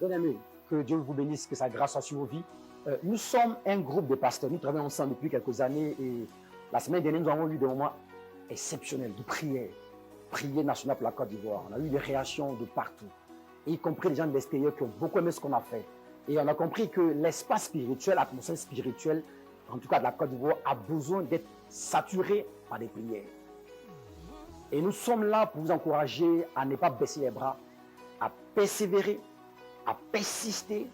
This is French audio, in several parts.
Bien-aimés, que Dieu vous bénisse, que sa grâce soit sur vos vies. Nous sommes un groupe de pasteurs. Nous travaillons ensemble depuis quelques années et la semaine dernière, nous avons eu des moments exceptionnels de prière. Prière nationale pour la Côte d'Ivoire. On a eu des réactions de partout, y compris des gens de l'extérieur qui ont beaucoup aimé ce qu'on a fait. Et on a compris que l'espace spirituel, l'atmosphère spirituelle, en tout cas de la Côte d'Ivoire, a besoin d'être saturé par des prières. Et nous sommes là pour vous encourager à ne pas baisser les bras, à persévérer, à persister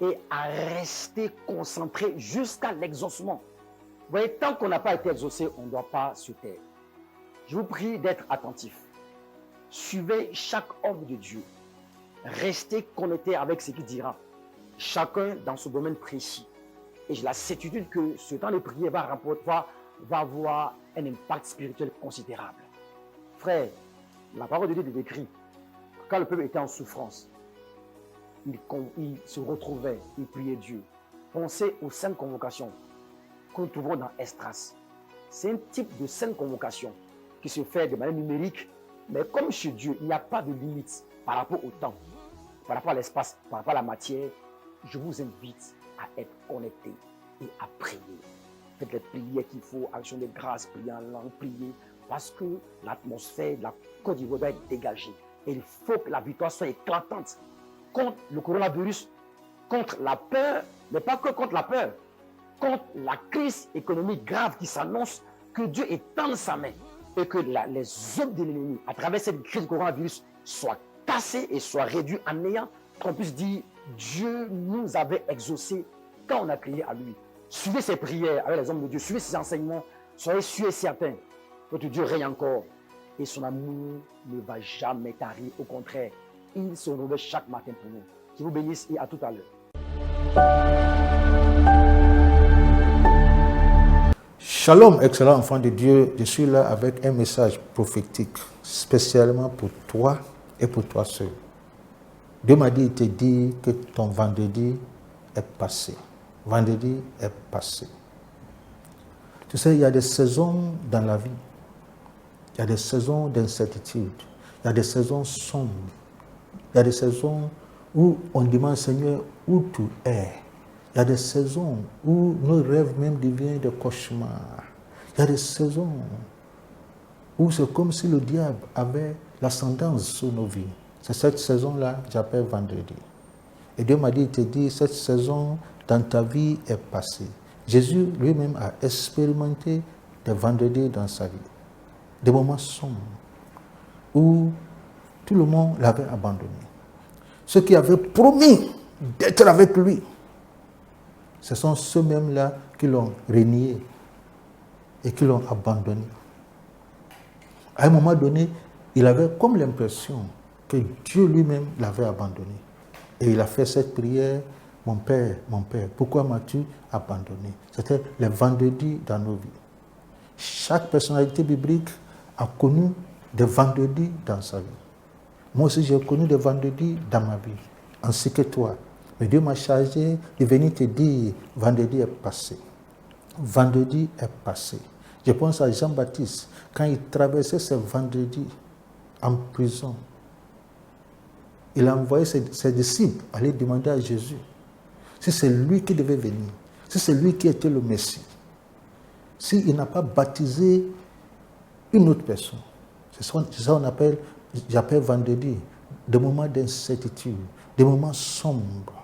et à rester concentré jusqu'à l'exaucement. Vous voyez, tant qu'on n'a pas été exaucé, on ne doit pas se taire. Je vous prie d'être attentif. Suivez chaque œuvre de Dieu. Restez connecté avec ce qu'il dira. Chacun dans ce domaine précis. Et j'ai la certitude que ce temps de prière va avoir un impact spirituel considérable. Frère, la parole de Dieu décrit, quand le peuple était en souffrance, il se retrouvait, il priait Dieu. Pensez aux 5 convocations que nous trouvons dans Esdras. C'est un type de 5 convocations qui se fait de manière numérique, mais comme chez Dieu, il n'y a pas de limite par rapport au temps, par rapport à l'espace, par rapport à la matière. Je vous invite à être connecté et à prier. Faites les prières qu'il faut, action de grâce, prier en langue, prier, parce que l'atmosphère de la Côte d'Ivoire doit être dégagée. Et il faut que la victoire soit éclatante contre le coronavirus, contre la peur, mais pas que contre la peur, contre la crise économique grave qui s'annonce, que Dieu étende sa main et que les œuvres de l'ennemi, à travers cette crise du coronavirus, soient cassées et soient réduites en néant, qu'on puisse dire, Dieu nous avait exaucés quand on a crié à lui. Suivez ses prières avec les hommes de Dieu, suivez ses enseignements, soyez sûrs et certains. Votre Dieu règne encore et son amour ne va jamais tarir. Au contraire, il se renouvelle chaque matin pour nous. Qu'il vous bénisse et à tout à l'heure. Shalom, excellent enfant de Dieu. Je suis là avec un message prophétique, spécialement pour toi et pour toi seul. Dieu m'a dit, il te dit que ton vendredi est passé. Vendredi est passé. Tu sais, il y a des saisons dans la vie. Il y a des saisons d'incertitude. Il y a des saisons sombres. Il y a des saisons où on demande, Seigneur, où tu es. Il y a des saisons où nos rêves même deviennent des cauchemars. Il y a des saisons où c'est comme si le diable avait l'ascendance sur nos vies. C'est cette saison-là que j'appelle vendredi. Et Dieu m'a dit, il te dit, cette saison dans ta vie est passée. Jésus lui-même a expérimenté des vendredis dans sa vie. Des moments sombres où tout le monde l'avait abandonné. Ceux qui avaient promis d'être avec lui, ce sont ceux-mêmes-là qui l'ont renié et qui l'ont abandonné. À un moment donné, il avait comme l'impression que Dieu lui-même l'avait abandonné. Et il a fait cette prière, mon Père, pourquoi m'as-tu abandonné? C'était les vendredis dans nos vies. Chaque personnalité biblique a connu des vendredis dans sa vie. Moi aussi, j'ai connu des vendredis dans ma vie, ainsi que toi. Mais Dieu m'a chargé de venir te dire, vendredi est passé. Vendredi est passé. Je pense à Jean-Baptiste, quand il traversait ce vendredi en prison, il a envoyé ses disciples aller demander à Jésus si c'est lui qui devait venir, si c'est lui qui était le Messie, s'il n'a pas baptisé une autre personne. C'est ça qu'on appelle, j'appelle vendredi, des moments d'incertitude, des moments sombres.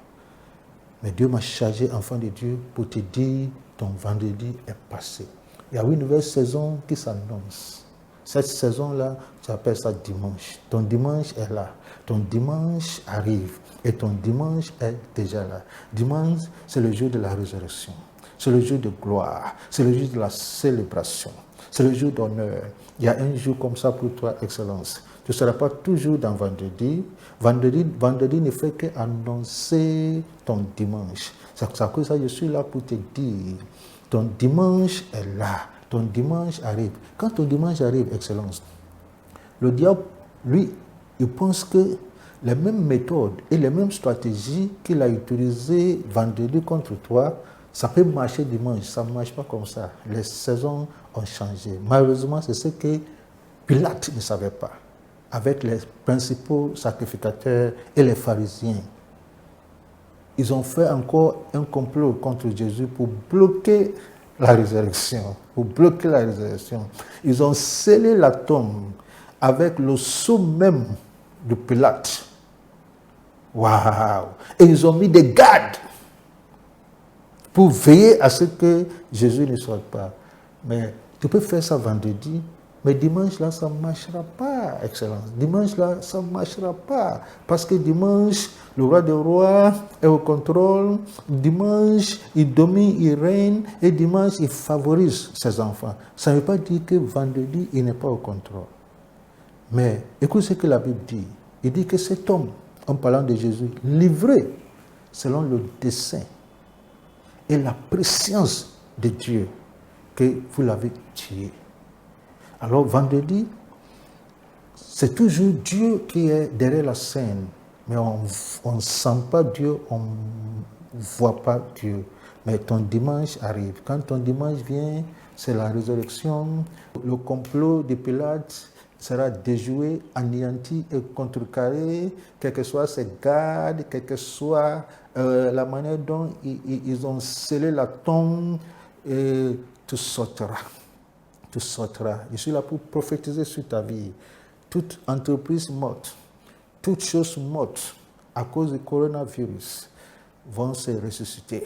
Mais Dieu m'a chargé, enfant de Dieu, pour te dire, ton vendredi est passé. Il y a une nouvelle saison qui s'annonce. Cette saison-là, tu appelles ça dimanche. Ton dimanche est là. Ton dimanche arrive. Et ton dimanche est déjà là. Dimanche, c'est le jour de la résurrection. C'est le jour de gloire. C'est le jour de la célébration. C'est le jour d'honneur. Il y a un jour comme ça pour toi, Excellence. Tu ne seras pas toujours dans vendredi. Vendredi ne fait qu'annoncer ton dimanche. C'est ça que je suis là pour te dire. Ton dimanche est là. Ton dimanche arrive. Quand ton dimanche arrive, Excellence, le diable, lui, il pense que les mêmes méthodes et les mêmes stratégies qu'il a utilisées vendredi contre toi, ça peut marcher dimanche. Ça ne marche pas comme ça. Les saisons ont changé. Malheureusement, c'est ce que Pilate ne savait pas, avec les principaux sacrificateurs et les pharisiens. ils ont fait encore un complot contre Jésus pour bloquer la résurrection. Pour bloquer la résurrection. Ils ont scellé la tombe avec le sceau même de Pilate. Waouh! Et ils ont mis des gardes pour veiller à ce que Jésus ne sorte pas. Mais tu peux faire ça vendredi, mais dimanche là, ça ne marchera pas, Excellence. Dimanche là, ça ne marchera pas. Parce que dimanche, le roi des rois est au contrôle. Dimanche, il domine, il règne. Et dimanche, il favorise ses enfants. Ça ne veut pas dire que vendredi, il n'est pas au contrôle. Mais écoute ce que la Bible dit. Il dit que cet homme, en parlant de Jésus, livré selon le dessein et la préscience de Dieu, que vous l'avez tué. Alors vendredi, c'est toujours Dieu qui est derrière la scène, mais on ne sent pas Dieu, on ne voit pas Dieu. Mais ton dimanche arrive. Quand ton dimanche vient, c'est la résurrection. Le complot de Pilate sera déjoué, anéanti et contrecarré, quel que soit ses gardes, quelle que soit la manière dont ils ont scellé la tombe, et tu sortiras. Tu sortiras. Je suis là pour prophétiser sur ta vie. Toute entreprise morte, toute chose morte à cause du coronavirus vont se ressusciter.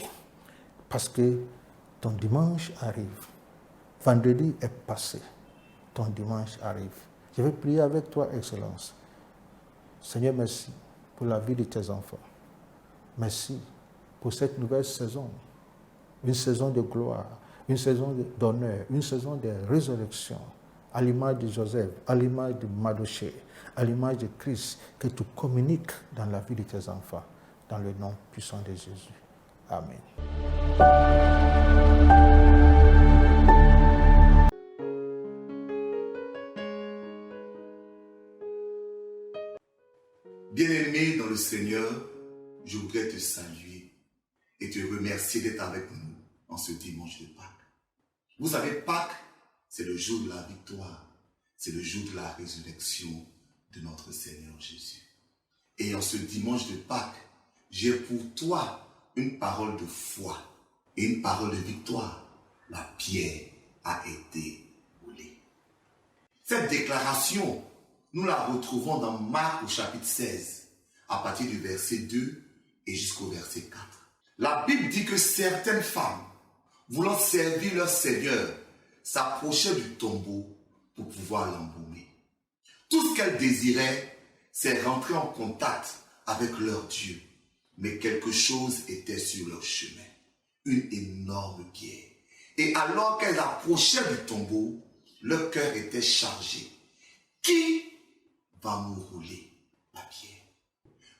Parce que ton dimanche arrive. Vendredi est passé. Ton dimanche arrive. Je vais prier avec toi, Excellence. Seigneur, merci pour la vie de tes enfants. Merci pour cette nouvelle saison. Une saison de gloire, une saison d'honneur, une saison de résurrection. À l'image de Joseph, à l'image de Mardochée, à l'image de Christ, que tu communiques dans la vie de tes enfants. Dans le nom puissant de Jésus. Amen. Bien-aimé dans le Seigneur, je voudrais te saluer et te remercier d'être avec nous en ce dimanche de Pâques. Vous savez, Pâques, c'est le jour de la victoire, c'est le jour de la résurrection de notre Seigneur Jésus. Et en ce dimanche de Pâques, j'ai pour toi une parole de foi et une parole de victoire. La pierre a été roulée. Cette déclaration, nous la retrouvons dans Marc au chapitre 16, à partir du verset 2 et jusqu'au verset 4. La Bible dit que certaines femmes, voulant servir leur Seigneur, s'approchaient du tombeau pour pouvoir l'embaumer. Tout ce qu'elles désiraient, c'est rentrer en contact avec leur Dieu. Mais quelque chose était sur leur chemin, une énorme pierre. Et alors qu'elles approchaient du tombeau, leur cœur était chargé. Qui va nous rouler la pierre?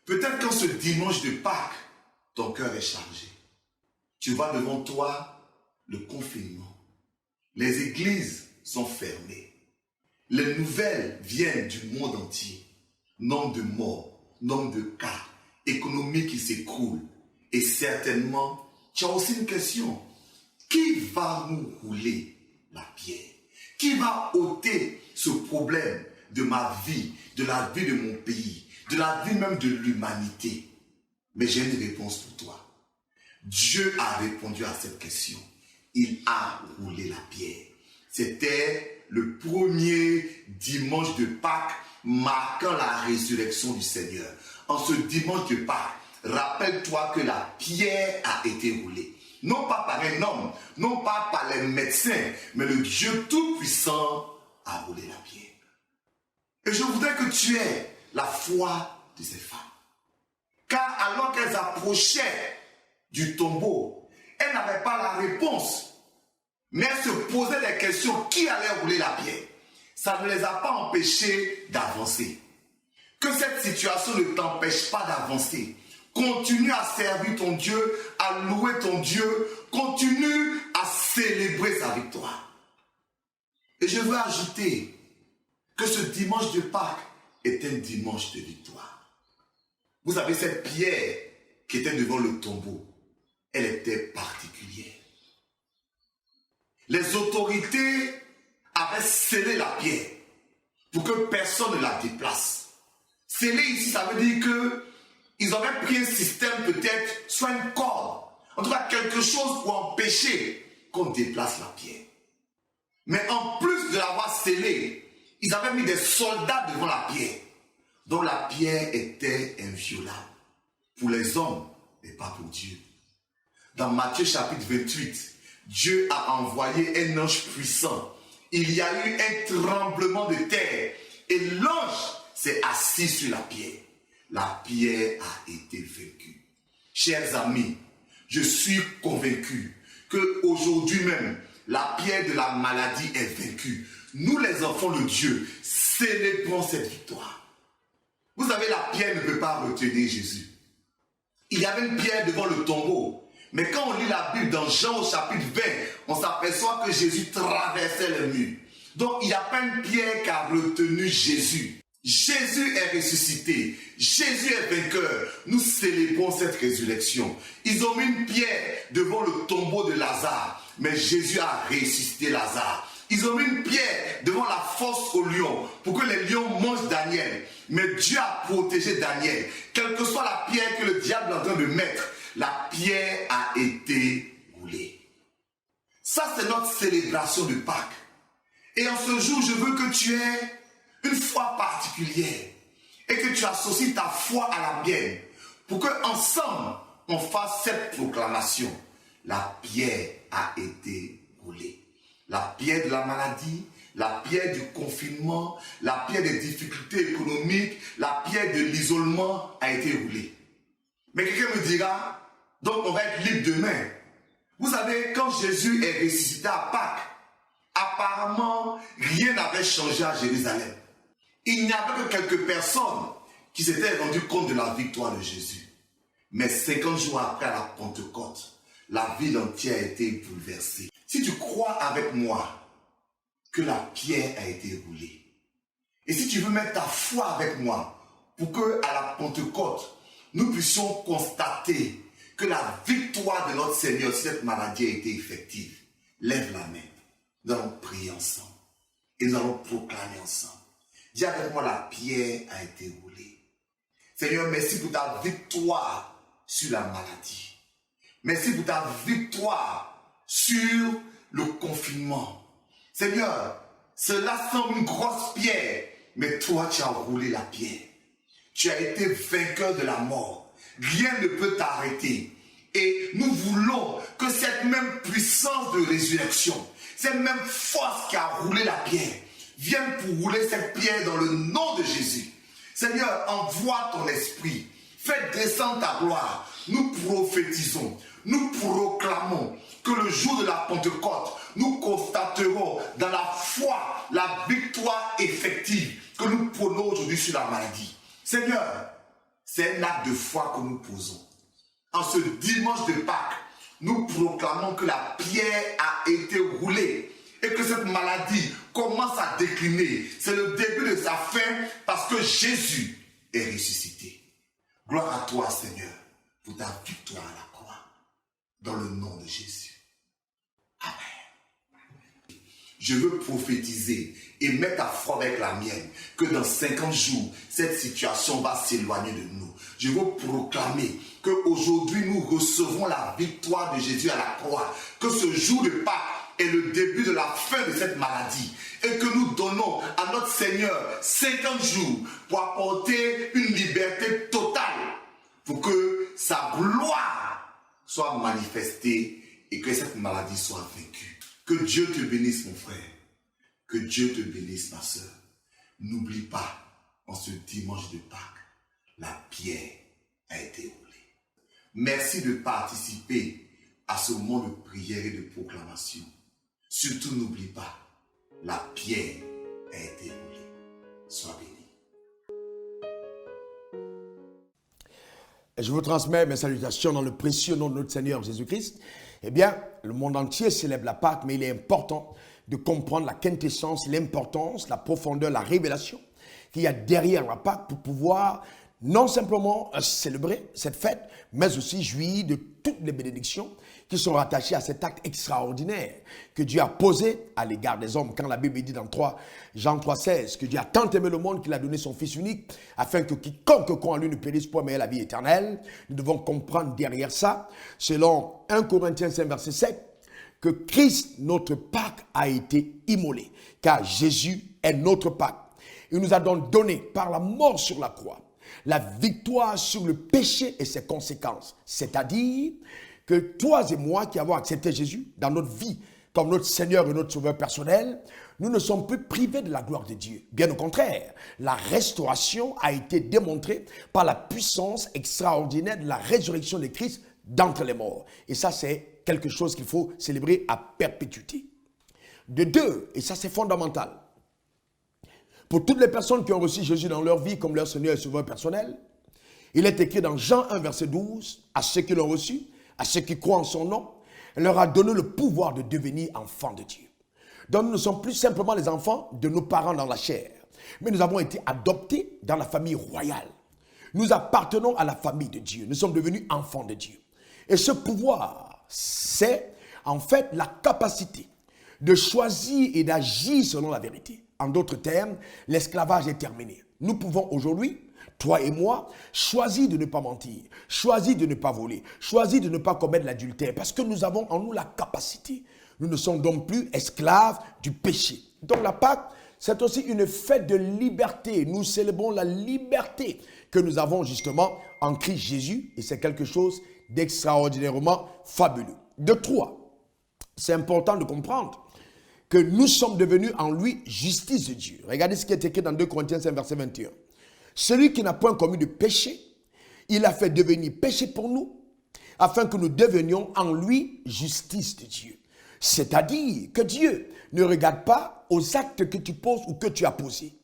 Peut-être qu'en ce dimanche de Pâques, ton cœur est chargé. Tu vois devant toi le confinement. Les églises sont fermées. Les nouvelles viennent du monde entier. Nombre de morts, nombre de cas, économie qui s'écroule. Et certainement, tu as aussi une question. Qui va nous rouler la pierre? Qui va ôter ce problème de ma vie, de la vie de mon pays, de la vie même de l'humanité? Mais j'ai une réponse pour toi. Dieu a répondu à cette question. Il a roulé la pierre. C'était le premier dimanche de Pâques marquant la résurrection du Seigneur. En ce dimanche de Pâques, rappelle-toi que la pierre a été roulée. Non pas par un homme, non pas par les médecins, mais le Dieu Tout-Puissant a roulé la pierre. Et je voudrais que tu aies la foi de ces femmes. Car alors qu'elles approchaient du tombeau, elles n'avaient pas la réponse. Mais elles se posaient des questions. Qui allait rouler la pierre? Ça ne les a pas empêchées d'avancer. Que cette situation ne t'empêche pas d'avancer. Continue à servir ton Dieu, à louer ton Dieu. Continue à célébrer sa victoire. Et je veux ajouter que ce dimanche de Pâques est un dimanche de victoire. Vous avez cette pierre qui était devant le tombeau. Elle était particulière. Les autorités avaient scellé la pierre pour que personne ne la déplace. Sceller ici, ça veut dire que ils auraient pris un système peut-être, soit une corde, en tout cas quelque chose pour empêcher qu'on déplace la pierre. Mais en plus de l'avoir scellée, ils avaient mis des soldats devant la pierre, dont la pierre était inviolable pour les hommes, mais pas pour Dieu. Dans Matthieu chapitre 28, Dieu a envoyé un ange puissant. Il y a eu un tremblement de terre et l'ange s'est assis sur la pierre. La pierre a été vaincue. Chers amis, je suis convaincu qu'aujourd'hui même, la pierre de la maladie est vaincue. Nous les enfants de Dieu, célébrons cette victoire. Vous savez, la pierre ne peut pas retenir Jésus. Il y avait une pierre devant le tombeau. Mais quand on lit la Bible dans Jean au chapitre 20, on s'aperçoit que Jésus traversait le mur. Donc il n'y a pas une pierre qui a retenu Jésus. Jésus est ressuscité. Jésus est vainqueur. Nous célébrons cette résurrection. Ils ont mis une pierre devant le tombeau de Lazare. Mais Jésus a ressuscité Lazare. Ils ont mis une pierre devant la fosse aux lions pour que les lions mangent Daniel. Mais Dieu a protégé Daniel. Quelle que soit la pierre que le diable est en train de mettre, la pierre a été roulée. Ça, c'est notre célébration de Pâques. Et en ce jour, je veux que tu aies une foi particulière et que tu associes ta foi à la mienne pour qu'ensemble, on fasse cette proclamation. La pierre a été roulée. La pierre de la maladie, la pierre du confinement, la pierre des difficultés économiques, la pierre de l'isolement a été roulée. Mais quelqu'un me dira, donc on va être libre demain. Vous savez, quand Jésus est ressuscité à Pâques, apparemment, rien n'avait changé à Jérusalem. Il n'y avait que quelques personnes qui s'étaient rendues compte de la victoire de Jésus. Mais 50 jours après la Pentecôte, la ville entière a été bouleversée. Si tu crois avec moi que la pierre a été roulée, et si tu veux mettre ta foi avec moi pour qu'à la Pentecôte, nous puissions constater que la victoire de notre Seigneur sur cette maladie a été effective, lève la main. Nous allons prier ensemble et nous allons proclamer ensemble. Dis avec moi, la pierre a été roulée. Seigneur, merci pour ta victoire sur la maladie. Merci pour ta victoire sur le confinement. Seigneur, cela semble une grosse pierre, mais toi, tu as roulé la pierre. Tu as été vainqueur de la mort. Rien ne peut t'arrêter. Et nous voulons que cette même puissance de résurrection, cette même force qui a roulé la pierre, vienne pour rouler cette pierre dans le nom de Jésus. Seigneur, envoie ton esprit. Fais descendre ta gloire. Nous prophétisons, nous proclamons que le jour de la Pentecôte, nous constaterons dans la foi la victoire effective que nous prenons aujourd'hui sur la maladie. Seigneur, c'est un acte de foi que nous posons. En ce dimanche de Pâques, nous proclamons que la pierre a été roulée et que cette maladie commence à décliner. C'est le début de sa fin parce que Jésus est ressuscité. Gloire à toi, Seigneur, pour ta victoire à la croix. Dans le nom de Jésus. Amen. Je veux prophétiser et mettre ta foi avec la mienne que dans 50 jours, cette situation va s'éloigner de nous. Je veux proclamer qu'aujourd'hui, nous recevons la victoire de Jésus à la croix. Que ce jour de Pâques est le début de la fin de cette maladie. Et que nous donnons à notre Seigneur 50 jours pour apporter une liberté totale. Pour que sa gloire soit manifestée et que cette maladie soit vaincue. Que Dieu te bénisse, mon frère. Que Dieu te bénisse, ma soeur. N'oublie pas, en ce dimanche de Pâques, la pierre a été roulée. Merci de participer à ce moment de prière et de proclamation. Surtout, n'oublie pas, la pierre a été roulée. Sois béni. Et je vous transmets mes salutations dans le précieux nom de notre Seigneur Jésus-Christ. Eh bien, le monde entier célèbre la Pâque, mais il est important de comprendre la quintessence, l'importance, la profondeur, la révélation qu'il y a derrière la Pâque pour pouvoir non simplement célébrer cette fête, mais aussi jouir de toutes les bénédictions qui sont rattachées à cet acte extraordinaire que Dieu a posé à l'égard des hommes. Quand la Bible dit dans Jean 3,16 que Dieu a tant aimé le monde qu'il a donné son Fils unique, afin que quiconque croit en lui ne périsse point mais ait la vie éternelle. Nous devons comprendre derrière ça, selon 1 Corinthiens 5, verset 7, que Christ, notre Pâque, a été immolé, car Jésus est notre Pâque. Il nous a donc donné par la mort sur la croix la victoire sur le péché et ses conséquences. C'est-à-dire que toi et moi qui avons accepté Jésus dans notre vie comme notre Seigneur et notre Sauveur personnel, nous ne sommes plus privés de la gloire de Dieu. Bien au contraire, la restauration a été démontrée par la puissance extraordinaire de la résurrection de Christ d'entre les morts. Et ça, c'est quelque chose qu'il faut célébrer à perpétuité. De deux, et ça c'est fondamental, pour toutes les personnes qui ont reçu Jésus dans leur vie comme leur Seigneur et Sauveur personnel, il est écrit dans Jean 1, verset 12, à ceux qui l'ont reçu, à ceux qui croient en son nom, il leur a donné le pouvoir de devenir enfants de Dieu. Donc nous ne sommes plus simplement les enfants de nos parents dans la chair, mais nous avons été adoptés dans la famille royale. Nous appartenons à la famille de Dieu, nous sommes devenus enfants de Dieu. Et ce pouvoir, c'est en fait la capacité de choisir et d'agir selon la vérité. En d'autres termes, l'esclavage est terminé. Nous pouvons aujourd'hui, toi et moi, choisir de ne pas mentir, choisir de ne pas voler, choisir de ne pas commettre l'adultère, parce que nous avons en nous la capacité. Nous ne sommes donc plus esclaves du péché. Donc la Pâque, c'est aussi une fête de liberté. Nous célébrons la liberté que nous avons justement en Christ Jésus, et c'est quelque chose d'extraordinairement fabuleux. De trois, c'est important de comprendre que nous sommes devenus en lui justice de Dieu. Regardez ce qui est écrit dans 2 Corinthiens 5, verset 21. Celui qui n'a point commis de péché, il a fait devenir péché pour nous, afin que nous devenions en lui justice de Dieu. C'est-à-dire que Dieu ne regarde pas aux actes que tu poses ou que tu as posés,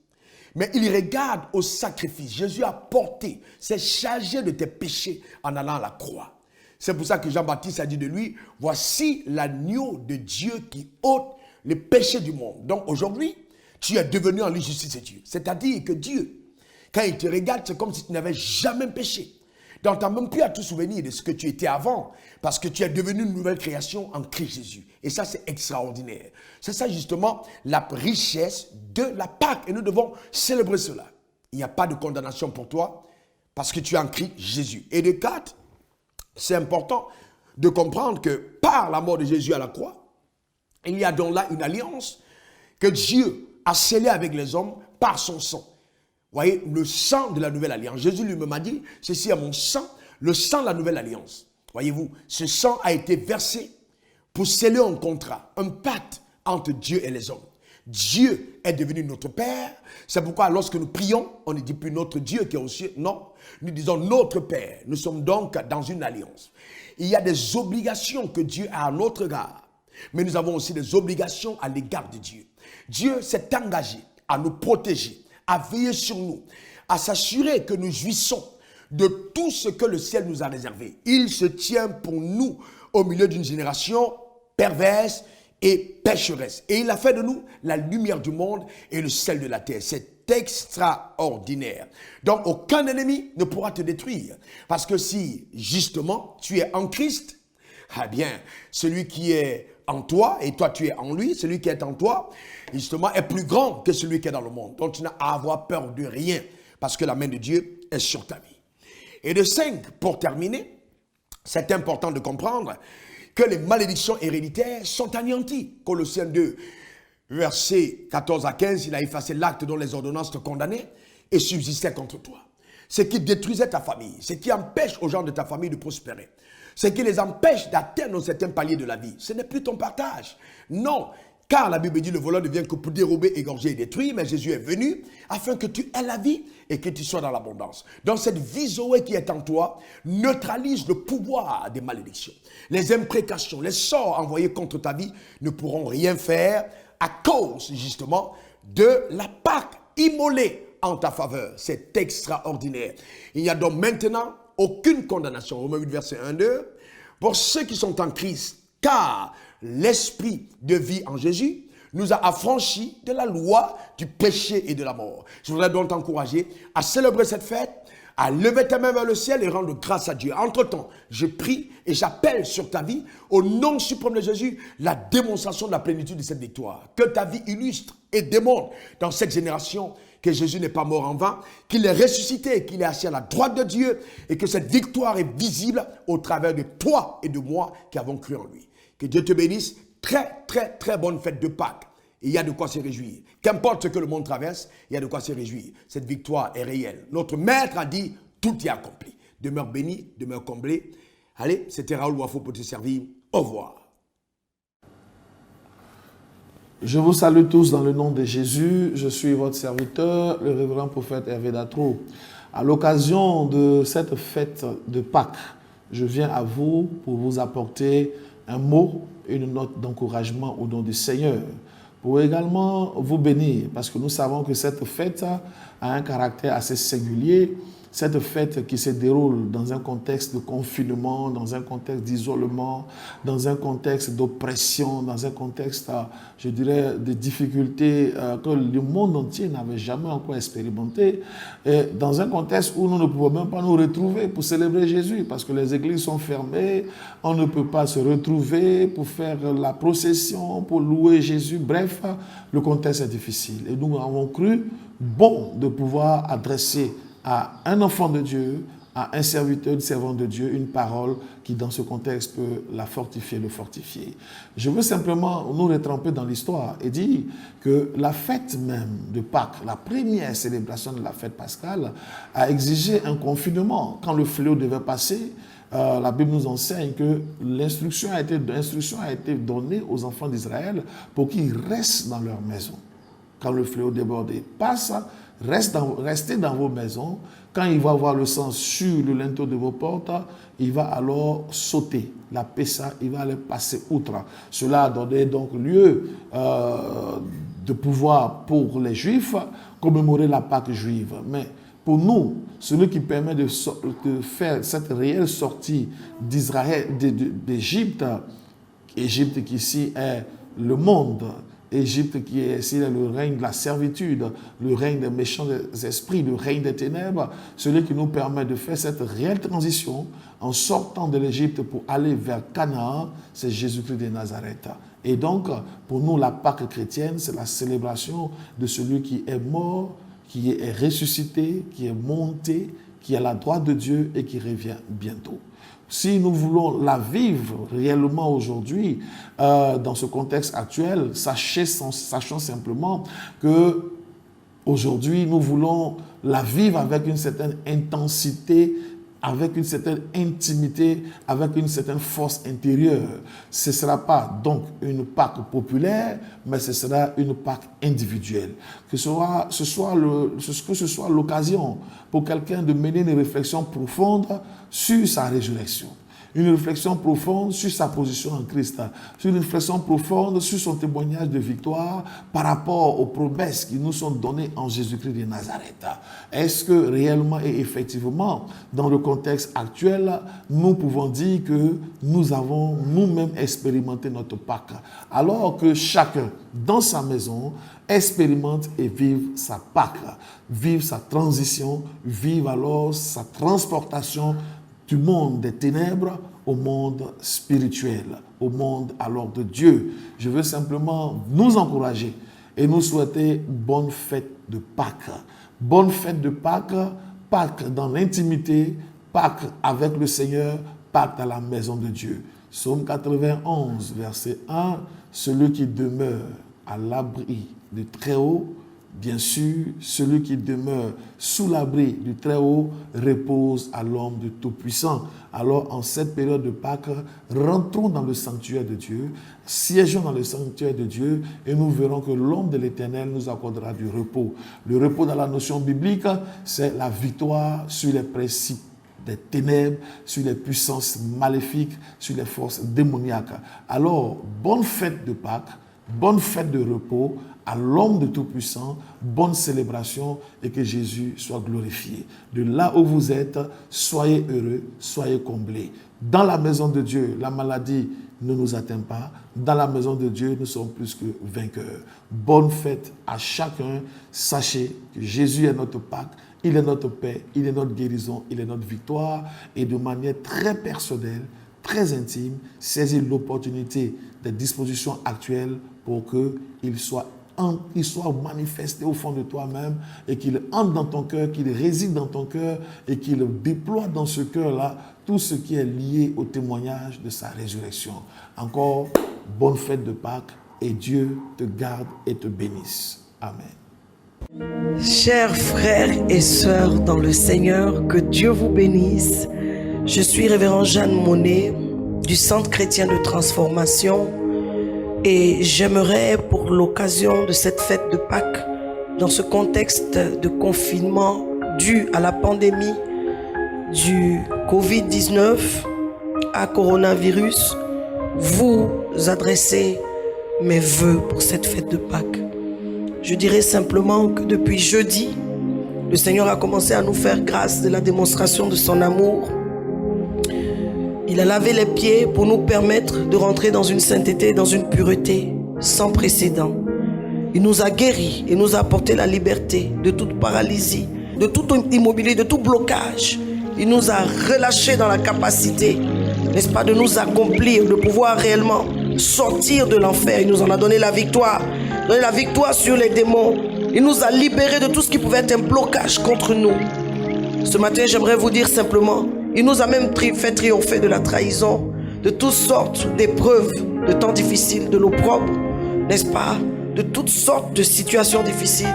mais il regarde au sacrifice. Jésus a porté, s'est chargé de tes péchés en allant à la croix. C'est pour ça que Jean-Baptiste a dit de lui, voici l'agneau de Dieu qui ôte les péchés du monde. Donc aujourd'hui, tu es devenu en lui justice de Dieu. C'est-à-dire que Dieu, quand il te regarde, c'est comme si tu n'avais jamais péché. Donc tu n'as même plus à te souvenir de ce que tu étais avant, parce que tu es devenu une nouvelle création en Christ Jésus. Et ça, c'est extraordinaire. C'est ça justement la richesse de la Pâque. Et nous devons célébrer cela. Il n'y a pas de condamnation pour toi, parce que tu es en Christ Jésus. Et de quatre, c'est important de comprendre que par la mort de Jésus à la croix, il y a donc là une alliance que Dieu a scellée avec les hommes par son sang. Vous voyez, le sang de la nouvelle alliance. Jésus lui-même a dit, ceci est mon sang, le sang de la nouvelle alliance. Voyez-vous, ce sang a été versé pour sceller un contrat, un pacte entre Dieu et les hommes. Dieu est devenu notre Père. C'est pourquoi lorsque nous prions, on ne dit plus notre Dieu qui est aux cieux. Non, nous disons notre Père. Nous sommes donc dans une alliance. Il y a des obligations que Dieu a à notre égard. Mais nous avons aussi des obligations à l'égard de Dieu. Dieu s'est engagé à nous protéger, à veiller sur nous, à s'assurer que nous jouissons de tout ce que le ciel nous a réservé. Il se tient pour nous au milieu d'une génération perverse et pécheresse. Et il a fait de nous la lumière du monde et le sel de la terre. C'est extraordinaire. Donc aucun ennemi ne pourra te détruire. Parce que si justement tu es en Christ, eh bien celui qui est en toi et toi tu es en lui, celui qui est en toi justement est plus grand que celui qui est dans le monde. Donc tu n'as à avoir peur de rien parce que la main de Dieu est sur ta vie. Et de 5, pour terminer, c'est important de comprendre que les malédictions héréditaires sont anéanties. Colossiens 2, versets 14 à 15, il a effacé l'acte dont les ordonnances te condamnaient et subsistaient contre toi. Ce qui détruisait ta famille, ce qui empêche aux gens de ta famille de prospérer, ce qui les empêche d'atteindre un certain palier de la vie, ce n'est plus ton partage. Non, car la Bible dit le voleur ne vient que pour dérober, égorger et détruire, mais Jésus est venu afin que tu aies la vie et que tu sois dans l'abondance. Donc cette vie Zoé qui est en toi neutralise le pouvoir des malédictions. Les imprécations, les sorts envoyés contre ta vie ne pourront rien faire à cause justement de la Pâque immolée en ta faveur. C'est extraordinaire. Il n'y a donc maintenant aucune condamnation. Romains 8, verset 1-2. Pour ceux qui sont en Christ, car l'esprit de vie en Jésus nous a affranchis de la loi du péché et de la mort. Je voudrais donc t'encourager à célébrer cette fête à lever ta main vers le ciel et rendre grâce à Dieu. Entre-temps, je prie et j'appelle sur ta vie, au nom suprême de Jésus, la démonstration de la plénitude de cette victoire. Que ta vie illustre et démontre dans cette génération que Jésus n'est pas mort en vain, qu'il est ressuscité, qu'il est assis à la droite de Dieu et que cette victoire est visible au travers de toi et de moi qui avons cru en lui. Que Dieu te bénisse. Très, très, très bonne fête de Pâques. Et il y a de quoi se réjouir. Qu'importe ce que le monde traverse, il y a de quoi se réjouir. Cette victoire est réelle. Notre maître a dit, tout est accompli. Demeure béni, demeure comblé. Allez, c'était Raoul Wafo pour te servir. Au revoir. Je vous salue tous dans le nom de Jésus. Je suis votre serviteur, le révérend prophète Hervé Datro. À l'occasion de cette fête de Pâques, je viens à vous pour vous apporter un mot, une note d'encouragement au nom du Seigneur, pour également vous bénir, parce que nous savons que cette fête a un caractère assez singulier. Cette fête qui se déroule dans un contexte de confinement, dans un contexte d'isolement, dans un contexte d'oppression, dans un contexte, je dirais, de difficultés que le monde entier n'avait jamais encore expérimenté, et dans un contexte où nous ne pouvons même pas nous retrouver pour célébrer Jésus, parce que les églises sont fermées, on ne peut pas se retrouver pour faire la procession, pour louer Jésus. Bref, le contexte est difficile. Et nous avons cru bon de pouvoir adresser à un enfant de Dieu, à un serviteur, une servante de Dieu, une parole qui dans ce contexte peut la fortifier, le fortifier. Je veux simplement nous retremper dans l'histoire et dire que la fête même de Pâques, la première célébration de la fête pascale, a exigé un confinement. Quand le fléau devait passer, la Bible nous enseigne que l'instruction a été donnée aux enfants d'Israël pour qu'ils restent dans leur maison. Quand le fléau débordé passe, restez dans vos maisons. Quand il va avoir le sang sur le linteau de vos portes, il va alors sauter. La Pessa, il va aller passer outre. Cela a donné donc lieu de pouvoir pour les Juifs commémorer la Pâque juive. Mais pour nous, celui qui permet de faire cette réelle sortie d'Israël, d'Égypte, Égypte qui ici est le monde, Égypte qui est ici le règne de la servitude, le règne des méchants esprits, le règne des ténèbres, celui qui nous permet de faire cette réelle transition en sortant de l'Égypte pour aller vers Canaan, c'est Jésus-Christ de Nazareth. Et donc, pour nous, la Pâque chrétienne, c'est la célébration de celui qui est mort, qui est ressuscité, qui est monté, qui est à la droite de Dieu et qui revient bientôt. Si nous voulons la vivre réellement aujourd'hui, dans ce contexte actuel, sachant simplement que aujourd'hui, nous voulons la vivre avec une certaine intensité, avec une certaine intimité, avec une certaine force intérieure. Ce ne sera pas donc une Pâque populaire, mais ce sera une Pâque individuelle. Que ce soit l'occasion pour quelqu'un de mener une réflexion profonde sur sa résurrection. Une réflexion profonde sur sa position en Christ, sur une réflexion profonde sur son témoignage de victoire par rapport aux promesses qui nous sont données en Jésus-Christ de Nazareth. Est-ce que réellement et effectivement, dans le contexte actuel, nous pouvons dire que nous avons nous-mêmes expérimenté notre Pâque, alors que chacun, dans sa maison, expérimente et vive sa Pâque, vive sa transition, vive alors sa transportation du monde des ténèbres au monde spirituel, au monde alors de Dieu. Je veux simplement nous encourager et nous souhaiter bonne fête de Pâques. Bonne fête de Pâques, Pâques dans l'intimité, Pâques avec le Seigneur, Pâques à la maison de Dieu. Psaume 91, verset 1, celui qui demeure à l'abri du Très-Haut, bien sûr, celui qui demeure sous l'abri du Très-Haut repose à l'ombre du Tout-Puissant. Alors, en cette période de Pâques, rentrons dans le sanctuaire de Dieu, siégeons dans le sanctuaire de Dieu et nous verrons que l'ombre de l'Éternel nous accordera du repos. Le repos dans la notion biblique, c'est la victoire sur les principes des ténèbres, sur les puissances maléfiques, sur les forces démoniaques. Alors, bonne fête de Pâques. bonne fête de repos à l'homme de Tout-Puissant, bonne célébration et que Jésus soit glorifié. De là où vous êtes, soyez heureux, soyez comblés. Dans la maison de Dieu, la maladie ne nous atteint pas. Dans la maison de Dieu, nous sommes plus que vainqueurs. Bonne fête à chacun. Sachez que Jésus est notre Pâque, il est notre paix, il est notre guérison, il est notre victoire. Et de manière très personnelle, très intime, saisis l'opportunité des dispositions actuelles pour qu'il soit manifesté au fond de toi-même et qu'il entre dans ton cœur, qu'il réside dans ton cœur et qu'il déploie dans ce cœur-là tout ce qui est lié au témoignage de sa résurrection. Encore, bonne fête de Pâques et Dieu te garde et te bénisse. Amen. Chers frères et sœurs dans le Seigneur, que Dieu vous bénisse. Je suis révérend Jeanne Monnet du Centre chrétien de transformation et j'aimerais, pour l'occasion de cette fête de Pâques, dans ce contexte de confinement dû à la pandémie du Covid-19 à coronavirus, vous adresser mes vœux pour cette fête de Pâques. Je dirais simplement que depuis jeudi, le Seigneur a commencé à nous faire grâce de la démonstration de son amour. Il a lavé les pieds pour nous permettre de rentrer dans une sainteté, dans une pureté sans précédent. Il nous a guéris et nous a apporté la liberté de toute paralysie, de tout immobilier, de tout blocage. Il nous a relâchés dans la capacité, n'est-ce pas, de nous accomplir, de pouvoir réellement sortir de l'enfer. Il nous en a donné la victoire sur les démons. Il nous a libérés de tout ce qui pouvait être un blocage contre nous. Ce matin, j'aimerais vous dire simplement, il nous a même fait triompher de la trahison, de toutes sortes d'épreuves, de temps difficiles, de l'opprobre, n'est-ce pas, de toutes sortes de situations difficiles.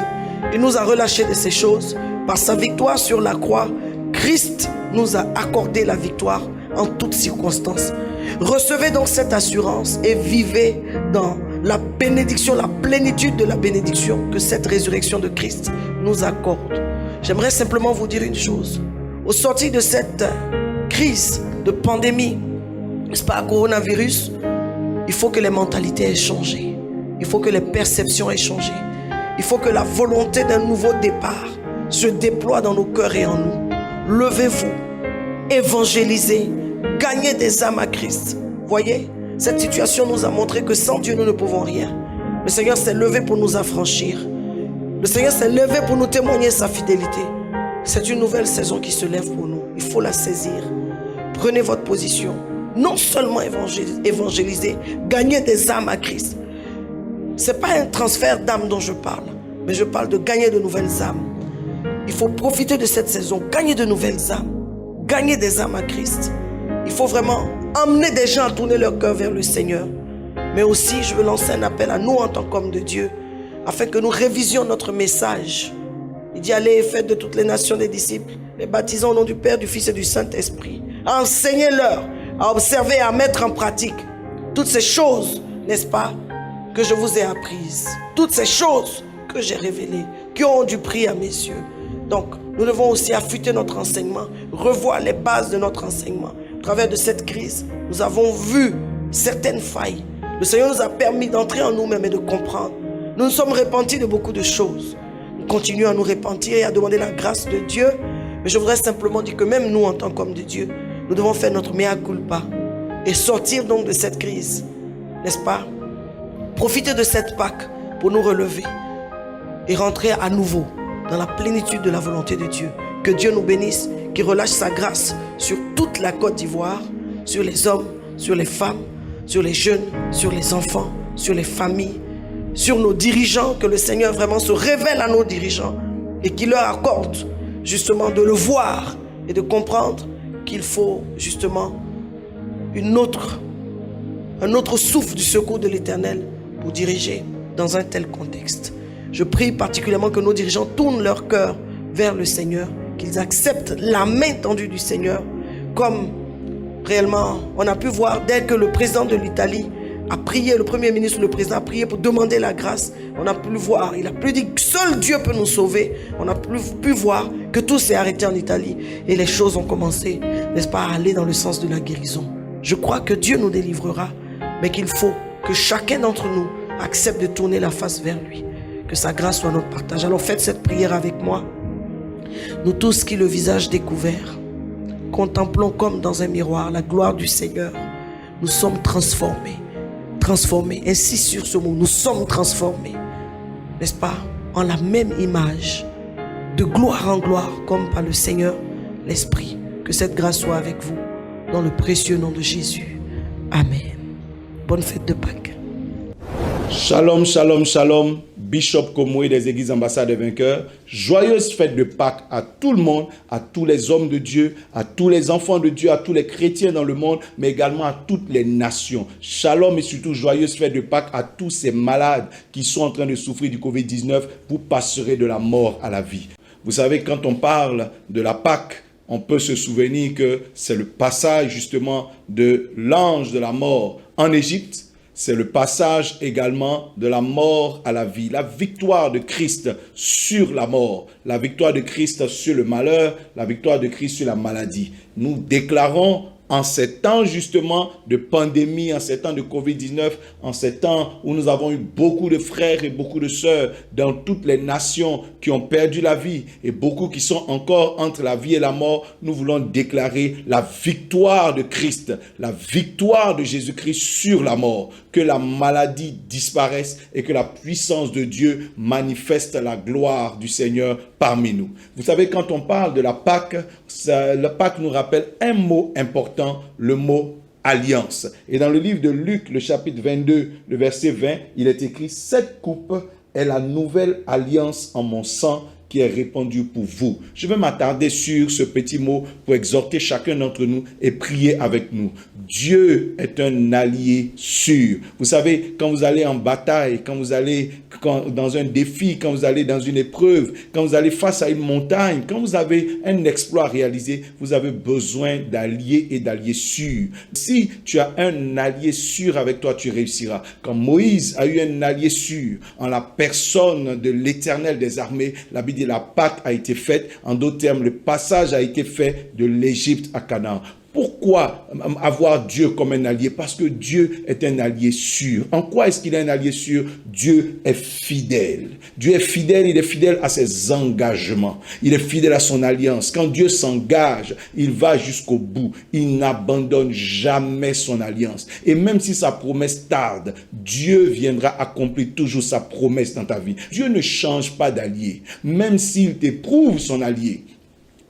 Il nous a relâchés de ces choses. Par sa victoire sur la croix, Christ nous a accordé la victoire en toutes circonstances. Recevez donc cette assurance et vivez dans la bénédiction, la plénitude de la bénédiction que cette résurrection de Christ nous accorde. J'aimerais simplement vous dire une chose. Au sortir de cette crise de pandémie, n'est-ce pas, coronavirus, il faut que les mentalités aient changé. Il faut que les perceptions aient changé. Il faut que la volonté d'un nouveau départ se déploie dans nos cœurs et en nous. Levez-vous, évangélisez, gagnez des âmes à Christ. Voyez, cette situation nous a montré que sans Dieu, nous ne pouvons rien. Le Seigneur s'est levé pour nous affranchir. Le Seigneur s'est levé pour nous témoigner sa fidélité. C'est une nouvelle saison qui se lève pour nous. Il faut la saisir. Prenez votre position. Non seulement évangéliser, gagner des âmes à Christ. Ce n'est pas un transfert d'âmes dont je parle, mais je parle de gagner de nouvelles âmes. Il faut profiter de cette saison, gagner de nouvelles âmes, gagner des âmes à Christ. Il faut vraiment emmener des gens à tourner leur cœur vers le Seigneur. Mais aussi, je veux lancer un appel à nous en tant qu'hommes de Dieu, afin que nous révisions notre message. Il dit, allez et faites de toutes les nations des disciples, les baptisant au nom du Père, du Fils et du Saint-Esprit. Enseignez-leur à observer et à mettre en pratique toutes ces choses, n'est-ce pas, que je vous ai apprises. Toutes ces choses que j'ai révélées, qui ont du prix à mes yeux. Donc, nous devons aussi affûter notre enseignement, revoir les bases de notre enseignement. Au travers de cette crise, nous avons vu certaines failles. Le Seigneur nous a permis d'entrer en nous-mêmes et de comprendre. Nous nous sommes repentis de beaucoup de choses. Nous continuons à nous repentir et à demander la grâce de Dieu. Mais je voudrais simplement dire que même nous, en tant qu'hommes de Dieu, nous devons faire notre mea culpa et sortir donc de cette crise, n'est-ce pas? Profiter de cette Pâque pour nous relever et rentrer à nouveau dans la plénitude de la volonté de Dieu. Que Dieu nous bénisse, qu'il relâche sa grâce sur toute la Côte d'Ivoire, sur les hommes, sur les femmes, sur les jeunes, sur les enfants, sur les familles, sur nos dirigeants, que le Seigneur vraiment se révèle à nos dirigeants et qu'il leur accorde justement de le voir et de comprendre qu'il faut justement un autre souffle du secours de l'Éternel pour diriger dans un tel contexte. Je prie particulièrement que nos dirigeants tournent leur cœur vers le Seigneur, qu'ils acceptent la main tendue du Seigneur, comme réellement on a pu voir dès que le président de l'Italie a prié, le premier ministre, le président a prié pour demander la grâce. On a pu le voir, il a plus dit que seul Dieu peut nous sauver. On a pu voir que tout s'est arrêté en Italie et les choses ont commencé, n'est-ce pas, à aller dans le sens de la guérison. Je crois que Dieu nous délivrera, mais qu'il faut que chacun d'entre nous accepte de tourner la face vers lui. Que sa grâce soit notre partage. Alors faites cette prière avec moi. Nous tous qui le visage découvert, contemplons comme dans un miroir la gloire du Seigneur. Nous sommes transformés. Transformés. Insiste sur ce mot. Nous sommes transformés. N'est-ce pas? En la même image. De gloire en gloire, comme par le Seigneur, l'Esprit. Que cette grâce soit avec vous. Dans le précieux nom de Jésus. Amen. Bonne fête de Pâques. Shalom, shalom, shalom. Bishop Komoé des Églises Ambassades des Vainqueurs. Joyeuse fête de Pâques à tout le monde, à tous les hommes de Dieu, à tous les enfants de Dieu, à tous les chrétiens dans le monde, mais également à toutes les nations. Shalom et surtout joyeuse fête de Pâques à tous ces malades qui sont en train de souffrir du Covid-19. Vous passerez de la mort à la vie. Vous savez, quand on parle de la Pâques, on peut se souvenir que c'est le passage justement de l'ange de la mort en Égypte. C'est le passage également de la mort à la vie, la victoire de Christ sur la mort, la victoire de Christ sur le malheur, la victoire de Christ sur la maladie. Nous déclarons en ces temps justement de pandémie, en ces temps de Covid-19, en ces temps où nous avons eu beaucoup de frères et beaucoup de sœurs dans toutes les nations qui ont perdu la vie et beaucoup qui sont encore entre la vie et la mort, nous voulons déclarer la victoire de Christ, la victoire de Jésus-Christ sur la mort, que la maladie disparaisse et que la puissance de Dieu manifeste la gloire du Seigneur parmi nous. Vous savez, quand on parle de la Pâque, la Pâque nous rappelle un mot important, le mot alliance. Et dans le livre de Luc, le chapitre 22, le verset 20, il est écrit « Cette coupe est la nouvelle alliance en mon sang qui est répandue pour vous. » Je vais m'attarder sur ce petit mot pour exhorter chacun d'entre nous et prier avec nous. Dieu est un allié sûr. Vous savez, quand vous allez en bataille, quand vous allez dans un défi, quand vous allez dans une épreuve, quand vous allez face à une montagne, quand vous avez un exploit réalisé, vous avez besoin d'alliés et d'alliés sûrs. Si tu as un allié sûr avec toi, tu réussiras. Quand Moïse a eu un allié sûr en la personne de l'Éternel des armées, la Bible dit la Pâque a été faite. En d'autres termes, le passage a été fait de l'Égypte à Canaan. Pourquoi avoir Dieu comme un allié? Parce que Dieu est un allié sûr. En quoi est-ce qu'il est un allié sûr? Dieu est fidèle. Dieu est fidèle, il est fidèle à ses engagements. Il est fidèle à son alliance. Quand Dieu s'engage, il va jusqu'au bout. Il n'abandonne jamais son alliance. Et même si sa promesse tarde, Dieu viendra accomplir toujours sa promesse dans ta vie. Dieu ne change pas d'allié. Même s'il t'éprouve son allié,